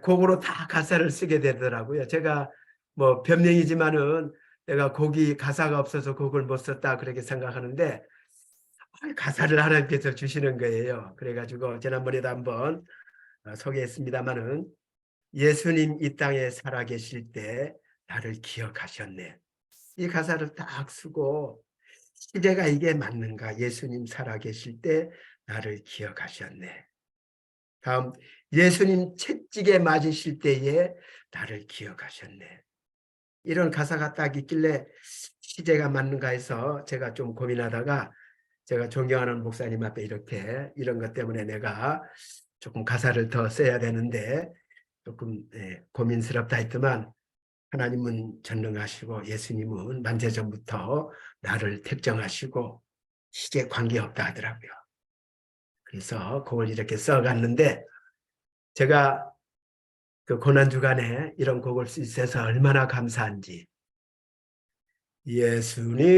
곡으로 다 가사를 쓰게 되더라고요. 제가 뭐 변명이지만은 내가 곡이 가사가 없어서 곡을 못 썼다 그렇게 생각하는데 가사를 하나님께서 주시는 거예요. 그래가지고 지난번에도 한번 소개했습니다마는 예수님 이 땅에 살아계실 때 나를 기억하셨네. 이 가사를 딱 쓰고 시대가 이게 맞는가? 예수님 살아계실 때 나를 기억하셨네. 다음 예수님 채찍에 맞으실 때에 나를 기억하셨네. 이런 가사가 딱 있길래 시제가 맞는가 해서 제가 좀 고민하다가 제가 존경하는 목사님 앞에 이렇게 이런 것 때문에 내가 조금 가사를 더 써야 되는데 조금 고민스럽다 했더만 하나님은 전능하시고 예수님은 만세전부터 나를 택정하시고 시제 관계없다 하더라고요. 그래서 그걸 이렇게 써갔는데 제가 그 고난주간에 이런 곡을 쓸 수 있어서 얼마나 감사한지. 예수님이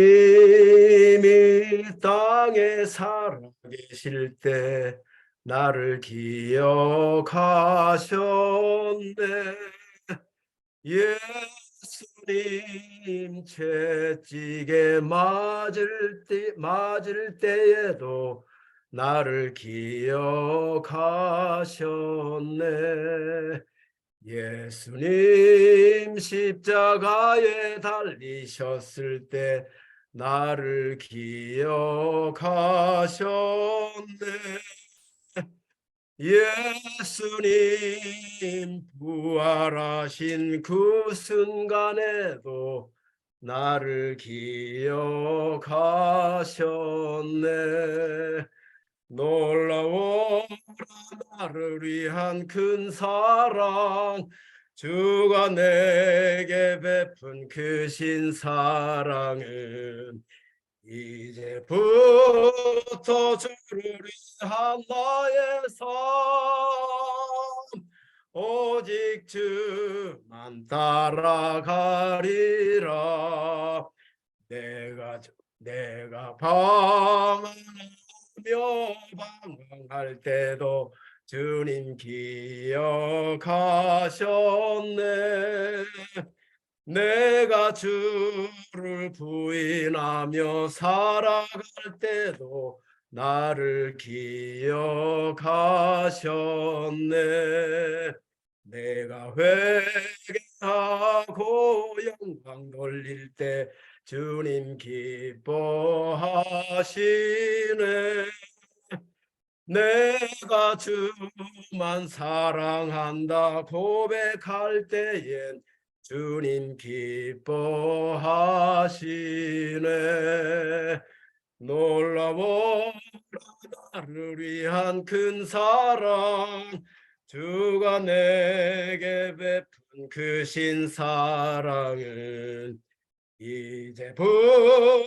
땅에 살아계실 때 나를 기억하셨네. 예수님 채찍에 맞을 때에도 나를 기억하셨네. 예수님 십자가에 달리셨을 때 나를 기억하셨네. 예수님 부활하신 그 순간에도 나를 기억하셨네. 놀라워라 나를 위한 큰 사랑 주가 내게 베푼 그 신사랑은 이제부터 주를 위한 나의 삶 오직 주만 따라가리라. 내가 방황하며 방황할 때도 주님 기억하셨네. 내가 주를 부인하며 살아갈 때도 나를 기억하셨네. 내가 회개하고 영광 돌릴 때 주님 기뻐하시네. 내가 주만 사랑한다 고백할 때엔 주님 기뻐하시네. 놀라워라 나를 위한 큰 사랑 주가 내게 베푼 그 신사랑은 이제부터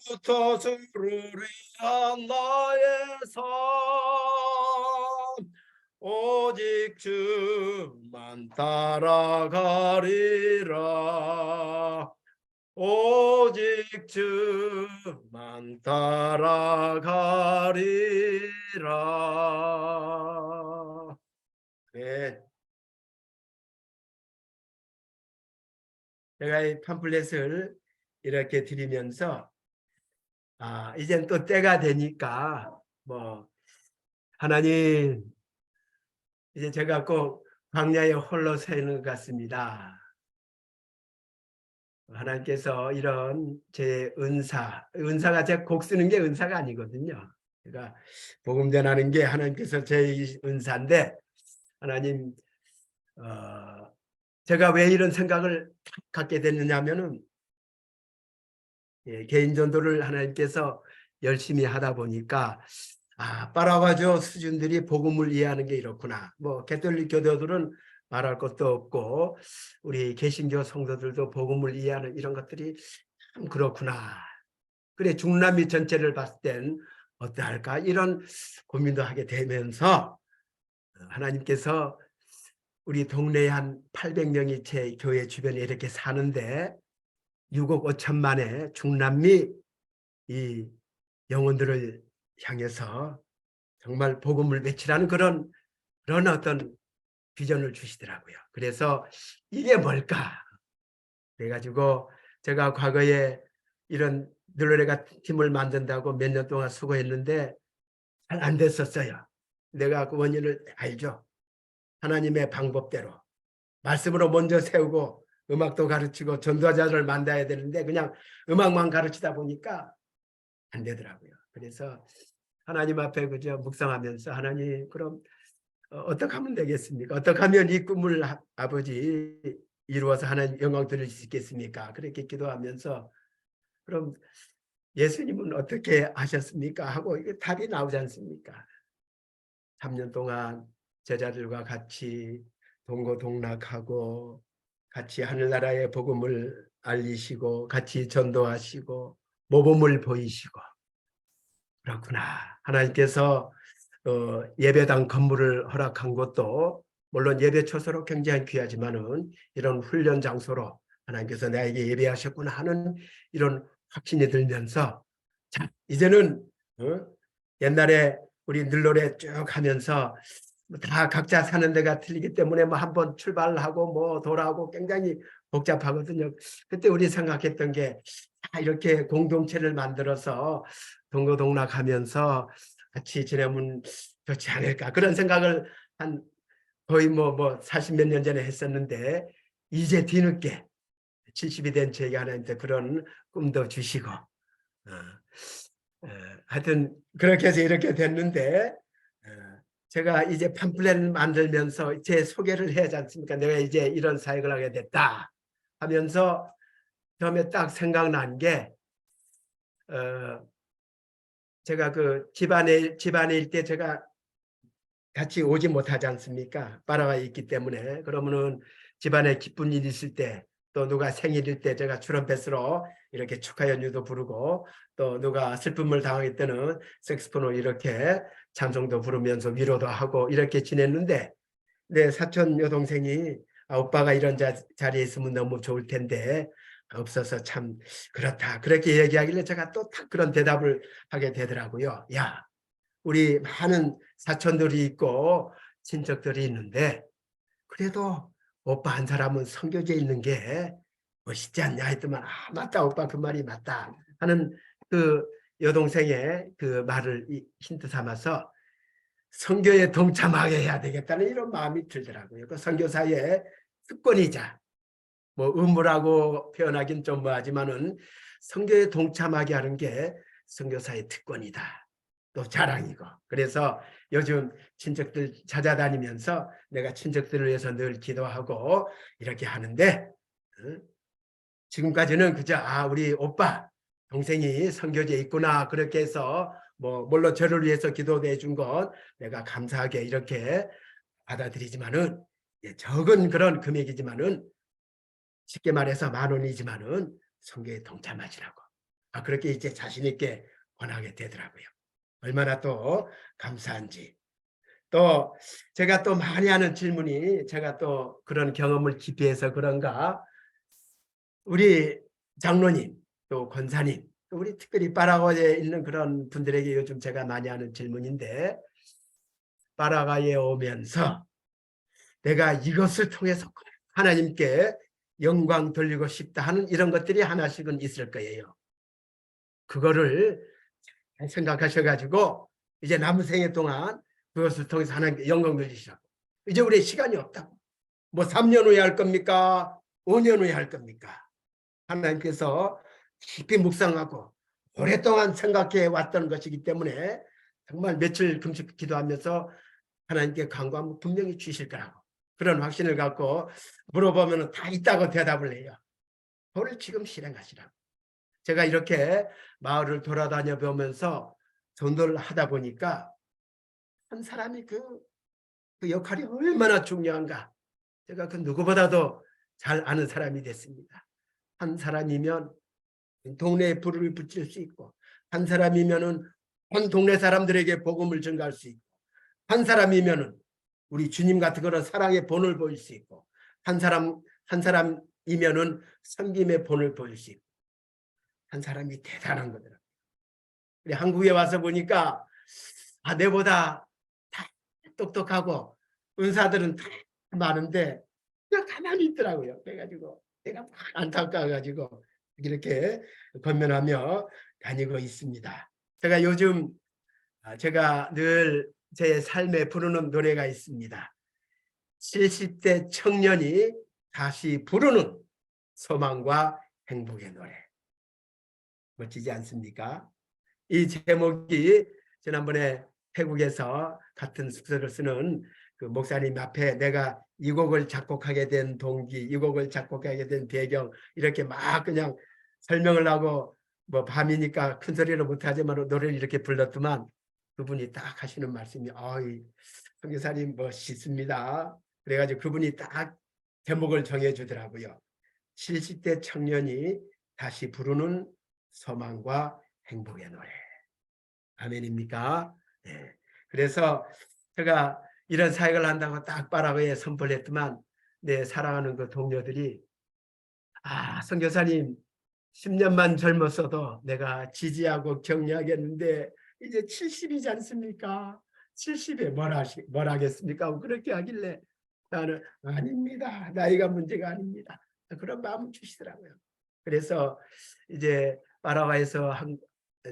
주를 위한 나의 삶 오직 주만 따라가리라 오직 주만 따라가리라. 네, 제가 이 팜플렛을 이렇게 드리면서 이젠 또 때가 되니까 뭐 하나님 이제 제가 꼭 광야에 홀로 서 있는 것 같습니다. 하나님께서 이런 제 은사가 제가 곡 쓰는 게 은사가 아니거든요. 제가 복음 전하는 게 하나님께서 제 은사인데 하나님 제가 왜 이런 생각을 갖게 됐느냐 하면은 개인 전도를 하나님께서 열심히 하다 보니까 파라과조 수준들이 복음을 이해하는 게 이렇구나. 뭐 개톨릭 교도들은 말할 것도 없고 우리 개신교 성도들도 복음을 이해하는 이런 것들이 참 그렇구나. 그래 중남미 전체를 봤을 땐 어떠할까 이런 고민도 하게 되면서 하나님께서 우리 동네에 한 800명이 제 교회 주변에 이렇게 사는데 6억 5천만의 중남미 이 영혼들을 향해서 정말 복음을 외치라는 그런 어떤 비전을 주시더라고요. 그래서 이게 뭘까? 그래가지고 제가 과거에 이런 늘로레 같은 팀을 만든다고 몇 년 동안 수고했는데 잘 안 됐었어요. 내가 그 원인을 알죠. 하나님의 방법대로 말씀으로 먼저 세우고 음악도 가르치고 전도자들을 만나야 되는데 그냥 음악만 가르치다 보니까 안 되더라고요. 그래서 하나님 앞에 그저 묵상하면서 하나님 그럼 어떻게 하면 되겠습니까? 어떻게 하면 이 꿈을 아버지 이루어서 하나님 영광 드릴 수 있겠습니까? 그렇게 기도하면서 그럼 예수님은 어떻게 하셨습니까? 하고 이게 답이 나오지 않습니까? 3년 동안 제자들과 같이 동고동락하고 같이 하늘나라의 복음을 알리시고 같이 전도하시고 모범을 보이시고 그렇구나. 하나님께서 예배당 건물을 허락한 것도 물론 예배 처소로 굉장히 귀하지만은 이런 훈련 장소로 하나님께서 나에게 예배하셨구나 하는 이런 확신이 들면서 자 이제는 옛날에 우리 늘노래 쭉 하면서 다 각자 사는 데가 틀리기 때문에 뭐 한번 출발하고 뭐 돌아오고 굉장히 복잡하거든요. 그때 우리 생각했던 게 이렇게 공동체를 만들어서 동고동락하면서 같이 지내면 좋지 않을까 그런 생각을 한 거의 뭐 40 몇 년 전에 했었는데 이제 뒤늦게 70이 된 저에게 하나님께 그런 꿈도 주시고 하여튼 그렇게 해서 이렇게 됐는데 제가 이제 팜플렛을 만들면서 제 소개를 해야 하지 않습니까? 내가 이제 이런 사역을 하게 됐다 하면서 처음에 딱 생각난 게 제가 그 집안일 때 제가 같이 오지 못하지 않습니까? 빠라가 있기 때문에 그러면은 집안에 기쁜 일이 있을 때 또 누가 생일일 때 제가 트럼펫으로 이렇게 축하 연주도 부르고 또 누가 슬픔을 당할 때는 색스폰으로 이렇게 찬송도 부르면서 위로도 하고 이렇게 지냈는데 내 사촌 여동생이 오빠가 이런 자리에 있으면 너무 좋을 텐데 없어서 참 그렇다 그렇게 얘기하길래 제가 또 딱 그런 대답을 하게 되더라고요. 야 우리 많은 사촌들이 있고 친척들이 있는데 그래도 오빠 한 사람은 선교지에 있는 게 멋있지 않냐 했더만 맞다 오빠 그 말이 맞다 하는 그 여동생의 그 말을 힌트 삼아서 선교에 동참하게 해야 되겠다는 이런 마음이 들더라고요. 그 선교사의 특권이자 뭐 의무라고 표현하긴 좀 뭐하지만은 선교에 동참하게 하는 게 선교사의 특권이다. 또 자랑이고 그래서 요즘 친척들 찾아다니면서 내가 친척들을 위해서 늘 기도하고 이렇게 하는데 지금까지는 그저 우리 오빠 동생이 선교지에 있구나 그렇게 해서 뭐 물론 저를 위해서 기도해 준 건 내가 감사하게 이렇게 받아들이지만은 적은 그런 금액이지만은 쉽게 말해서 10,000원이지만은 선교에 동참하시라고. 그렇게 이제 자신 있게 권하게 되더라고요. 얼마나 또 감사한지. 또 제가 또 많이 하는 질문이, 제가 또 그런 경험을 깊이 해서 그런가, 우리 장로님 또 권사님 또 우리 특별히 파라과이에 있는 그런 분들에게 요즘 제가 많이 하는 질문인데, 파라과이에 오면서 내가 이것을 통해서 하나님께 영광 돌리고 싶다 하는 이런 것들이 하나씩은 있을 거예요. 그거를 생각하셔가지고 이제 남은 생애 동안 그것을 통해서 하나님께 영광 돌리시라고. 이제 우리 시간이 없다고. 뭐 3년 후에 할 겁니까? 5년 후에 할 겁니까? 하나님께서 깊이 묵상하고 오랫동안 생각해 왔던 것이기 때문에 정말 며칠 금식 기도하면서 하나님께 간구하면 분명히 주실 거라고, 그런 확신을 갖고 물어보면 다 있다고 대답을 해요. 그걸 지금 실행하시라고. 제가 이렇게 마을을 돌아다녀 보면서 전도를 하다 보니까 한 사람이 그 역할이 얼마나 중요한가 제가 그 누구보다도 잘 아는 사람이 됐습니다. 한 사람이면 동네에 불을 붙일 수 있고, 한 사람이면은 온 동네 사람들에게 복음을 전가할 수 있고, 한 사람이면은 우리 주님 같은 그런 사랑의 본을 보일 수 있고, 한 사람이면은 섬김의 본을 보일 수 있고, 한 사람이 대단한 거더라고요. 우리 한국에 와서 보니까 내보다 다 똑똑하고 은사들은 다 많은데 그냥 가만히 있더라고요. 그래가지고 내가 막 안타까워가지고 이렇게 권면하며 다니고 있습니다. 제가 요즘 제가 늘 제 삶에 부르는 노래가 있습니다. 70대 청년이 다시 부르는 소망과 행복의 노래. 멋지지 않습니까? 이 제목이 지난번에 태국에서 같은 숙소를 쓰는 그 목사님 앞에 내가 이 곡을 작곡하게 된 동기, 이 곡을 작곡하게 된 배경 이렇게 막 그냥 설명을 하고, 뭐 밤이니까 큰 소리로 못하지만 노래를 이렇게 불렀더만 그분이 딱 하시는 말씀이 선교사님 멋있습니다. 그래가지고 그분이 딱 제목을 정해주더라고요. 70대 청년이 다시 부르는 소망과 행복의 노래. 아멘입니까? 네. 그래서 제가 이런 사역을 한다고 딱 파라과이에 선포를 했더만 내 사랑하는 그 동료들이 선교사님 10년만 젊었어도 내가 지지하고 격려하겠는데 이제 70이지 않습니까? 70에 뭘 하겠습니까? 그렇게 하길래 나는 아닙니다. 나이가 문제가 아닙니다. 그런 마음을 주시더라고요. 그래서 이제 파라과이에서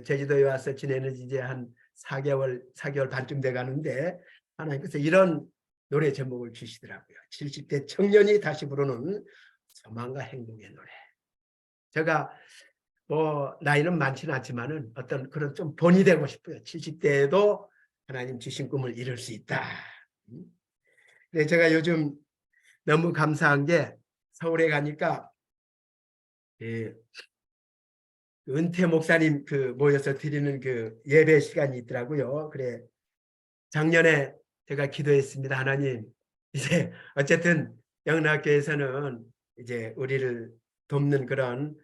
제주도에 와서 지내는 이제 한 4개월 반쯤 돼 가는데 하나님께서 이런 노래 제목을 주시더라고요. 70대 청년이 다시 부르는 소망과 행복의 노래. 제가 뭐 나이는 많지는 않지만은 어떤 그런 좀 본이 되고 싶어요. 70대에도 하나님 주신 꿈을 이룰 수 있다. 근데 제가 요즘 너무 감사한 게 서울에 가니까 은퇴 목사님 모여서 드리는 그 예배 시간이 있더라고요. 그래 작년에 제가 기도했습니다. 하나님, 이제 어쨌든 영락교에서는 이제 우리를 돕는 그런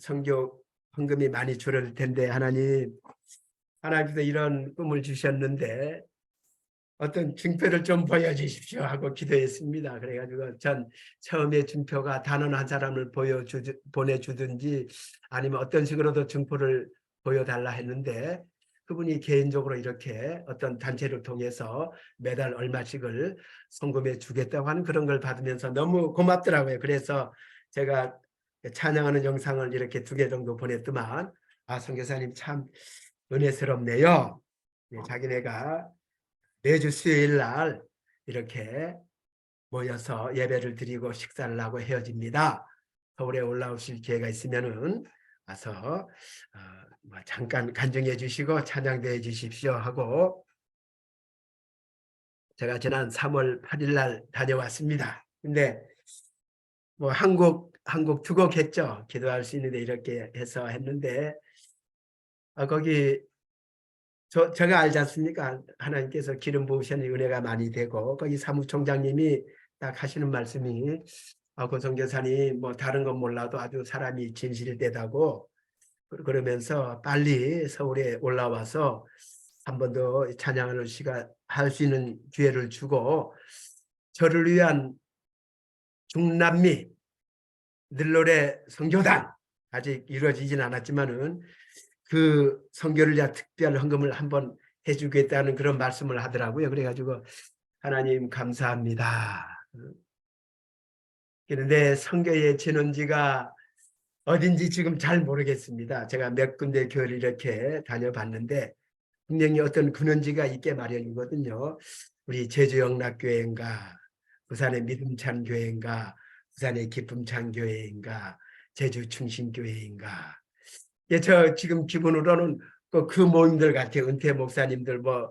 선교 헌금이 많이 줄어들 텐데 하나님께서 이런 꿈을 주셨는데 어떤 증표를 좀 보여주십시오 하고 기도했습니다. 그래가지고 전 처음에 증표가 단원 한 사람을 보내주든지 아니면 어떤 식으로도 증표를 보여달라 했는데 그분이 개인적으로 이렇게 어떤 단체를 통해서 매달 얼마씩을 송금해 주겠다고 하는 그런 걸 받으면서 너무 고맙더라고요. 그래서 제가 찬양하는 영상을 이렇게 2개 정도 보냈더만 선교사님 참 은혜스럽네요. 자기네가 매주 수요일 날 이렇게 모여서 예배를 드리고 식사를 하고 헤어집니다. 서울에 올라오실 기회가 있으면은 와서 잠깐 간증해 주시고 찬양대 해 주십시오 하고 제가 지난 3월 8일 날 다녀왔습니다. 근데 뭐 한국 2곡 했죠. 기도할 수 있는데 이렇게 해서 했는데 거기 제가 알지 않습니까? 하나님께서 기름 부으시는 은혜가 많이 되고 거기 사무총장님이 딱 하시는 말씀이 고 선교사님 뭐 다른 건 몰라도 아주 사람이 진실되다고 그러면서 빨리 서울에 올라와서 한 번 더 찬양하는 시간 할 수 있는 기회를 주고 저를 위한 중남미 늘노래 선교단 아직 이루어지진 않았지만은 그 선교를 위한 특별 헌금을 한번 해주겠다는 그런 말씀을 하더라고요. 그래가지고 하나님 감사합니다. 그런데 선교의 진원지가 어딘지 지금 잘 모르겠습니다. 제가 몇 군데 교회를 이렇게 다녀봤는데 분명히 어떤 근원지가 있게 마련이거든요. 우리 제주영락교회인가, 부산의 믿음찬 교회인가, 부산의 기쁨찬 교회인가, 제주 충신교회인가. 예, 저 지금 기분으로는 그 모임들 같아요. 은퇴 목사님들 뭐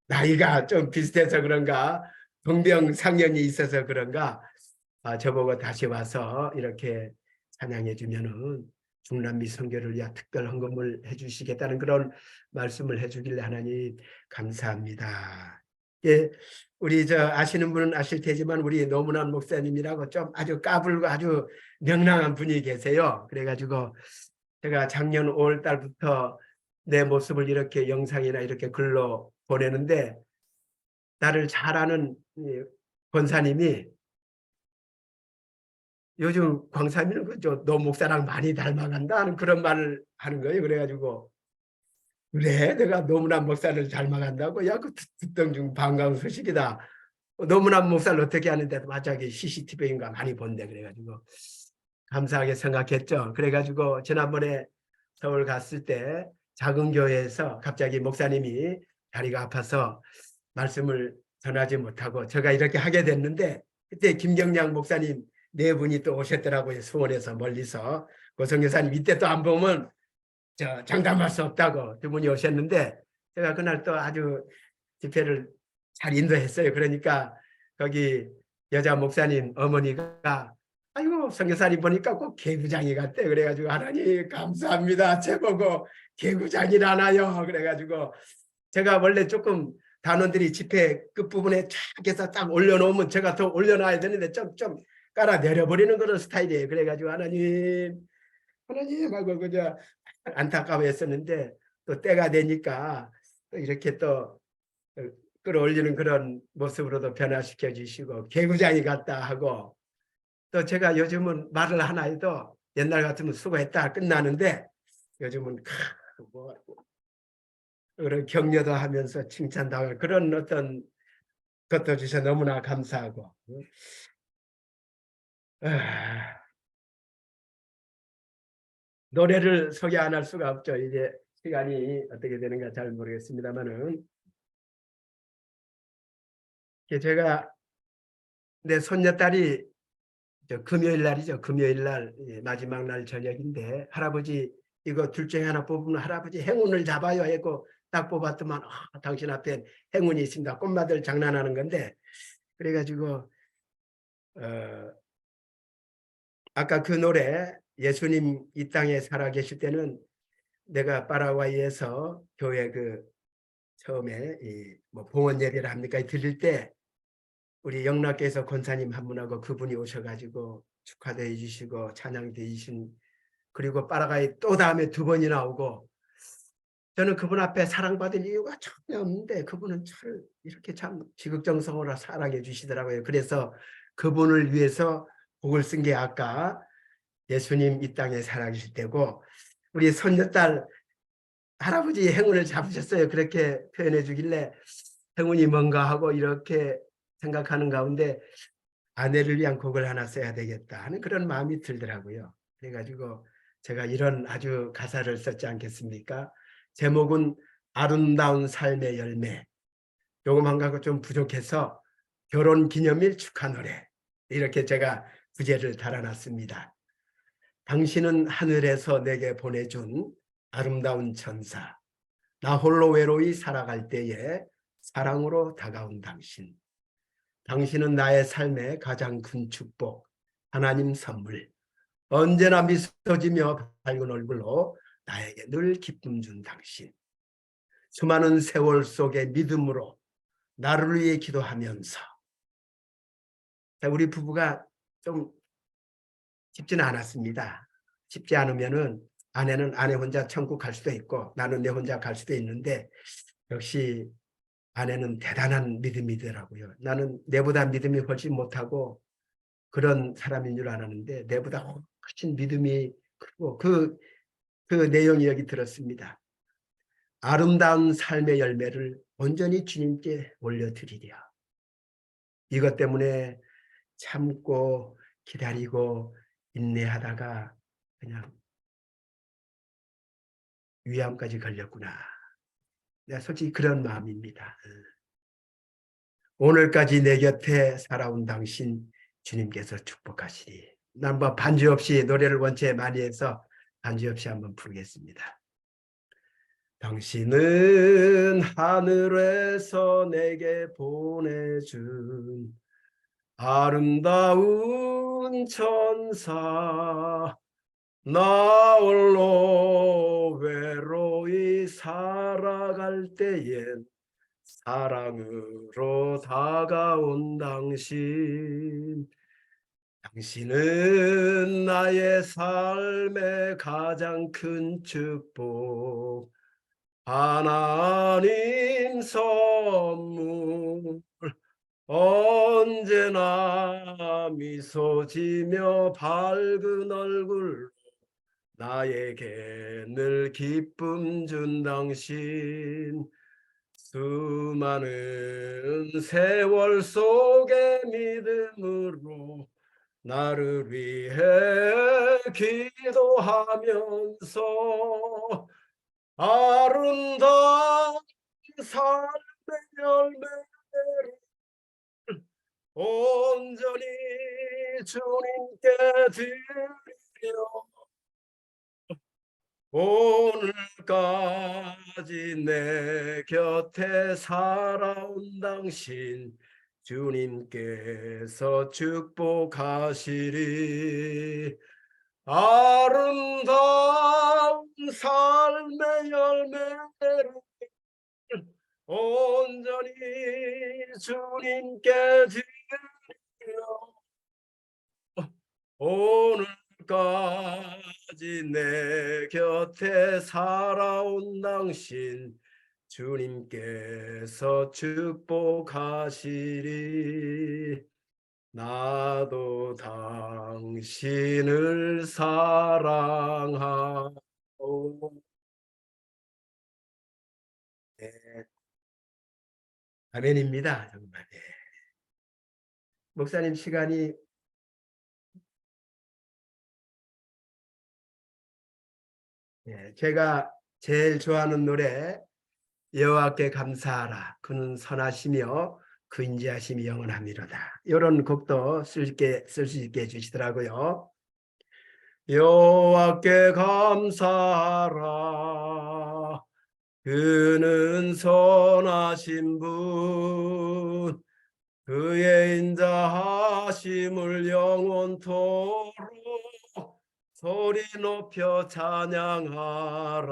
나이가 좀 비슷해서 그런가, 동병상련이 있어서 그런가, 저보고 다시 와서 이렇게 찬양해 주면은 중남미 선교를 위한 특별 헌금을 해주시겠다는 그런 말씀을 해주길래 하나님 감사합니다. 예, 우리 아시는 분은 아실 테지만 우리 노문환 목사님이라고 좀 아주 까불고 아주 명랑한 분이 계세요. 그래가지고 제가 작년 5월 달부터 내 모습을 이렇게 영상이나 이렇게 글로 보내는데 나를 잘 아는 권사님이 요즘 광사님은 그저 너 목사랑 많이 닮아간다 하는 그런 말을 하는 거예요. 그래가지고 그래 내가 노무남 목사를 닮아간다고 야그 듣던 중 반가운 소식이다. 노무남 목사를 어떻게 하는데 갑자기 CCTV인가 많이 본대. 그래가지고 감사하게 생각했죠. 그래가지고 지난번에 서울 갔을 때 작은 교회에서 갑자기 목사님이 다리가 아파서 말씀을 전하지 못하고 제가 이렇게 하게 됐는데 그때 김경량 목사님 네 분이 또 오셨더라고요. 수원에서 멀리서. 고성 여사님 이때 또 안 보면 장담할 수 없다고 두 분이 오셨는데 제가 그날 또 아주 집회를 잘 인도했어요. 그러니까 거기 여자 목사님 어머니가 아이고 성교사님 보니까 꼭 개구장이 같대. 그래가지고 하나님 감사합니다. 제보고 개구장이라나요. 그래가지고 제가 원래 조금 단원들이 집회 끝부분에 쫙 해서 딱 올려놓으면 제가 더 올려놔야 되는데 좀 깔아 내려버리는 그런 스타일이에요. 그래가지고 하나님 하고 그저 안타까워했었는데 또 때가 되니까 또 이렇게 또 끌어올리는 그런 모습으로도 변화시켜 주시고 개구장이 같다 하고 또 제가 요즘은 말을 하나 해도 옛날 같으면 수고했다 끝나는데 요즘은 뭐 그런 격려도 하면서 칭찬당할 그런 어떤 것도 주셔서 너무나 감사하고 노래를 소개 안 할 수가 없죠. 이제 시간이 어떻게 되는가 잘 모르겠습니다만은 제가 내 손녀딸이 금요일 날이죠. 금요일 날 마지막 날 저녁인데 할아버지 이거 둘 중에 하나 뽑으면 할아버지 행운을 잡아요 했고 딱 뽑았더만 당신 앞에 행운이 있습니다. 꽃마들 장난하는 건데 그래가지고 아까 그 노래 예수님 이 땅에 살아계실 때는 내가 파라과이에서 교회 처음에 뭐 봉헌 예배를 합니까 드릴 때 우리 영락교에서 권사님 한 분하고 그분이 오셔가지고 축하도 해주시고 찬양도 해주신 그리고 파라과이 또 다음에 두 번이나 오고 저는 그분 앞에 사랑받을 이유가 전혀 없는데 그분은 저를 이렇게 참 지극정성으로 사랑해 주시더라고요. 그래서 그분을 위해서 곡을 쓴 게 아까 예수님 이 땅에 살아계실 때고 우리 손녀딸 할아버지 행운을 잡으셨어요. 그렇게 표현해 주길래 행운이 뭔가 하고 이렇게 생각하는 가운데 아내를 위한 곡을 하나 써야 되겠다 하는 그런 마음이 들더라고요. 그래가지고 제가 이런 아주 가사를 썼지 않겠습니까? 제목은 아름다운 삶의 열매. 요것만 갖고 좀 부족해서 결혼기념일 축하 노래 이렇게 제가 부제를 달아놨습니다. 당신은 하늘에서 내게 보내준 아름다운 천사. 나 홀로 외로이 살아갈 때에 사랑으로 다가온 당신. 당신은 나의 삶의 가장 큰 축복, 하나님 선물. 언제나 미소 지며 밝은 얼굴로 나에게 늘 기쁨 준 당신. 수많은 세월 속의 믿음으로 나를 위해 기도하면서 우리 부부가 좀 쉽지는 않았습니다. 쉽지 않으면은 아내는 아내 혼자 천국 갈 수도 있고 나는 내 혼자 갈 수도 있는데 역시 아내는 대단한 믿음이더라고요. 나는 내보다 믿음이 훨씬 못하고 그런 사람인 줄 알았는데 내보다 훨씬 믿음이 크고 그 내용이 여기 들었습니다. 아름다운 삶의 열매를 온전히 주님께 올려드리랴. 이것 때문에 참고 기다리고 인내하다가 그냥 위암까지 걸렸구나. 내가 솔직히 그런 마음입니다. 오늘까지 내 곁에 살아온 당신 주님께서 축복하시리. 난 뭐 반주 없이 노래를 원체 많이 해서 반주 없이 한번 부르겠습니다. 당신은 하늘에서 내게 보내준 아름다운 천사 나 홀로 외로이 살아갈 때엔 사랑으로 다가온 당신은 나의 삶의 가장 큰 축복 하나님 선물 언제나 미소 지며 밝은 얼굴 나에게 늘 기쁨 준 당신 수많은 세월 속의 믿음으로 나를 위해 기도하면서 아름다운 삶의 열매를 온전히 주님께 드리려 오늘까지 내 곁에 살아온 당신 주님께서 축복하시리 아름다운 삶의 열매를 온전히 주님께 드리려 오늘까지 내 곁에 살아온 당신 주님께서 축복하시리 나도 당신을 사랑하오 네, 아멘입니다. 정말. 네. 목사님 시간이 제가 제일 좋아하는 노래 여호와께 감사하라 그는 선하시며 그 인자하심이 영원하미로다. 이런 곡도 쓸 수 있게 해주시더라고요. 여호와께 감사하라 그는 선하신 분 그의 인자하심을 영원토록 소리 높여 찬양하라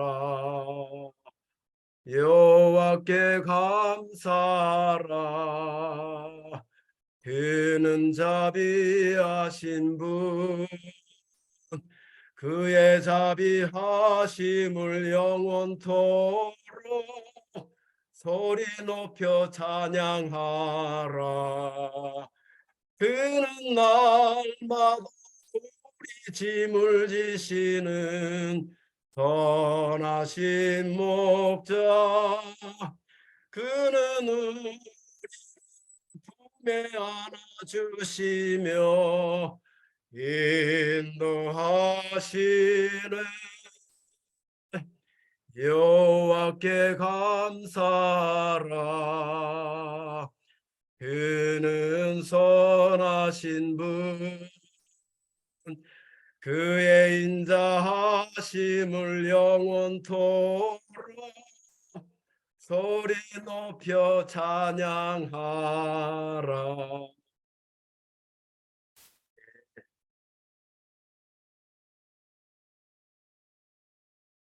여호와께 감사하라 그는 자비하신 분 그의 자비하심을 영원토록 소리 높여 찬양하라 그는 날마다 우리 짐을 지시는 선하신 목자 그는 우리 품에 안아주시며 인도하시네 여호와께 감사하라 그는 선하신 분 그의 인자하심을 영원토록 소리 높여 찬양하라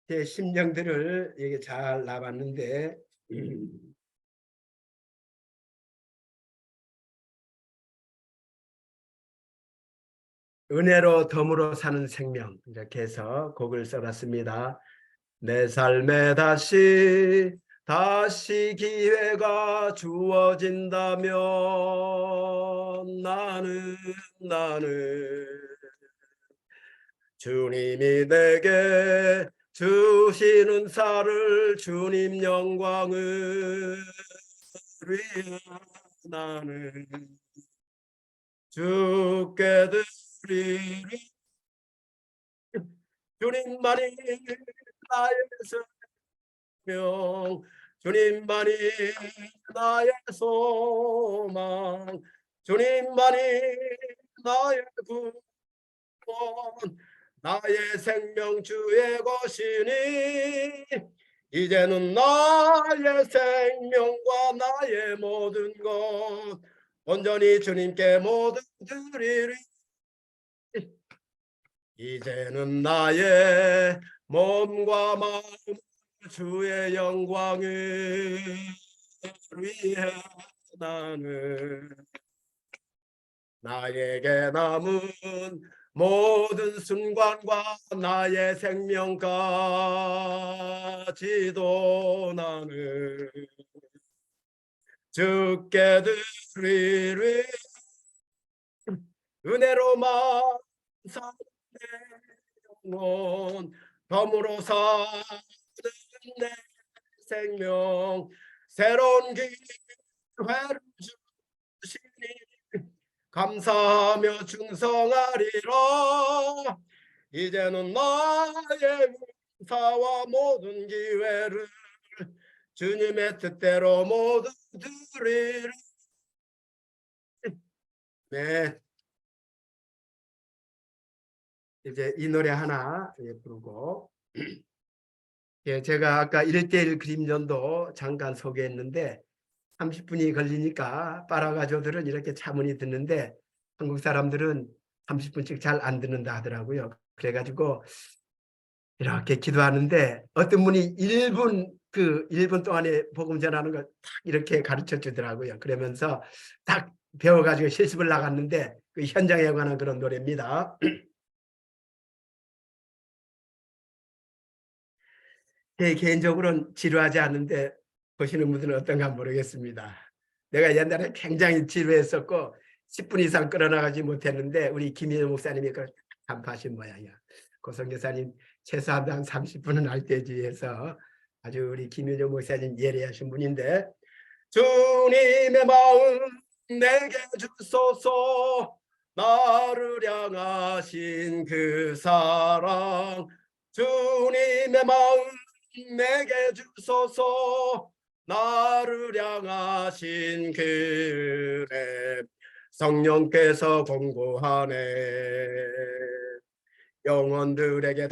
제 심령들을 이게 잘 나봤는데 은혜로 덤으로 사는 생명 이렇게 해서 곡을 써봤습니다. 내 삶에 다시 기회가 주어진다면 나는 주님이 내게 주시는 살을 주님 영광을 위해 나는 주께 드리리 주님만이 나의 생명 주님만이 나의 소망 주님만이 나의 구원 나의 생명 주의 것이니 이제는 나의 생명과 나의 모든 것 온전히 주님께 모두 드리리 이제는 나의 몸과 마음 주의 영광을 위해 나는 나에게 남은 모든 순간과 나의 생명까지도 나는 주께 드리리 은혜로만 사는 영혼 덤으로 사는 내 생명 새로운 기회를 주시니 감사하며 충성하리라 이제는 나의 은사와 모든 기회를 주님의 뜻대로 모두 드리리 네 이제 이 노래 하나 부르고 예, 제가 아까 1:1 그림전도 잠깐 소개했는데 30분이 걸리니까 파라가조들은 이렇게 차분히 듣는데 한국 사람들은 30분씩 잘 안 듣는다 하더라고요. 그래가지고 이렇게 기도하는데 어떤 분이 1분 동안에 복음 전하는 걸 딱 이렇게 가르쳐 주더라고요. 그러면서 딱 배워가지고 실습을 나갔는데 그 현장에 관한 그런 노래입니다. 제 개인적으로는 지루하지 않은데 보시는 분들은 어떤가 모르겠습니다. 내가 옛날에 굉장히 지루했었고 10분 이상 끌어나가지 못했는데 우리 김인호 목사님이 그걸 간파하신 모양이야. 고성 교사님 최소한 한 30분은 할 때지 해서 아주 우리 김인호 목사님 예리하신 분인데 주님의 마음 내게 주소서 나를 향하신 그 사랑 주님의 마음 내게 주소서 나를 향하신 그래 성령께서 공고하네 영혼들에게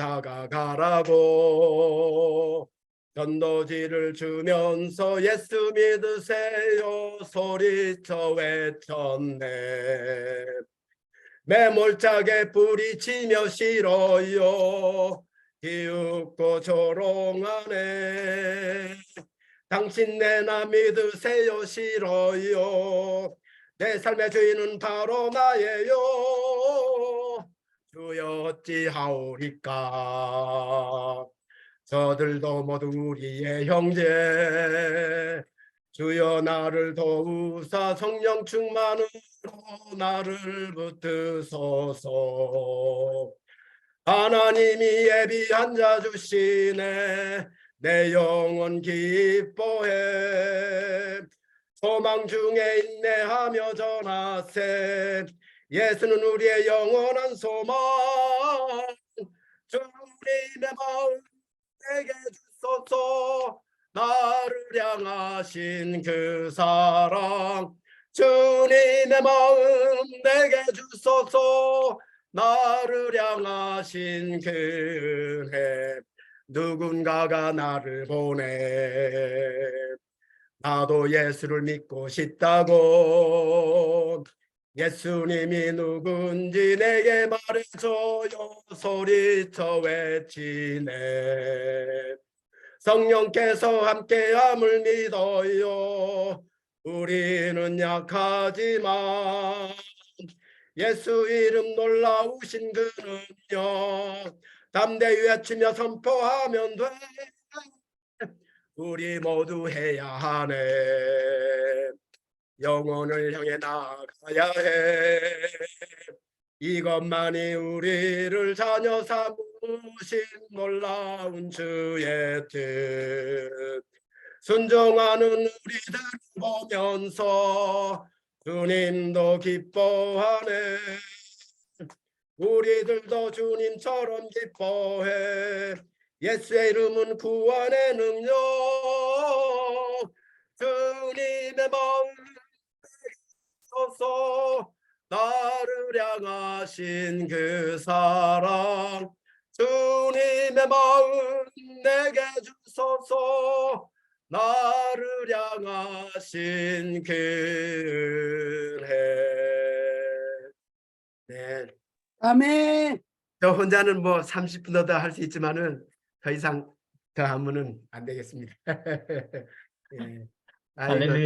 다가가라고 전도지를 주면서 예수 믿으세요 소리쳐 외쳤네 매몰차게 뿌리치며 싫어요 기웃고 조롱하네 당신 내나 믿으세요 싫어요 내 삶의 주인은 바로 나예요 주여 어찌하오리까 저들도 모두 우리의 형제 주여 나를 도우사 성령 충만으로 나를 붙드소서 하나님이 예비한 자 주시네 내 영혼 기뻐해 소망 중에 인내하며 전하세 예수는 우리의 영원한 소망 주님의 마음 내게 주소서 나를 향하신 그 사랑 주님의 마음 내게 주소서 나를 향하신 그해 누군가가 나를 보내 나도 예수를 믿고 싶다고 예수님이 누군지 내게 말해줘요. 소리쳐 외치네. 성령께서 함께함을 믿어요. 우리는 약하지만 예수 이름 놀라우신 그는요. 담대히 외치며 선포하면 돼. 우리 모두 해야 하네. 영혼을 향해 나아가야 해. 이것만이 우리를 자녀 삼으신 놀라운 주의 뜻. 순종하는 우리들 보면서 주님도 기뻐하네. 우리들도 주님처럼 기뻐해. 예수의 이름은 구원의 능력. 주님의 마음 주소서. 나를 향하신 그 사랑. 주님의 마음 내게 주소서. 나를 향하신 그 은혜. 네. 아멘. 저 혼자는 뭐 30분 더 할 수 있지만은 더 이상 더 하면은 안 되겠습니다. 예. 아이고. 할렐루야.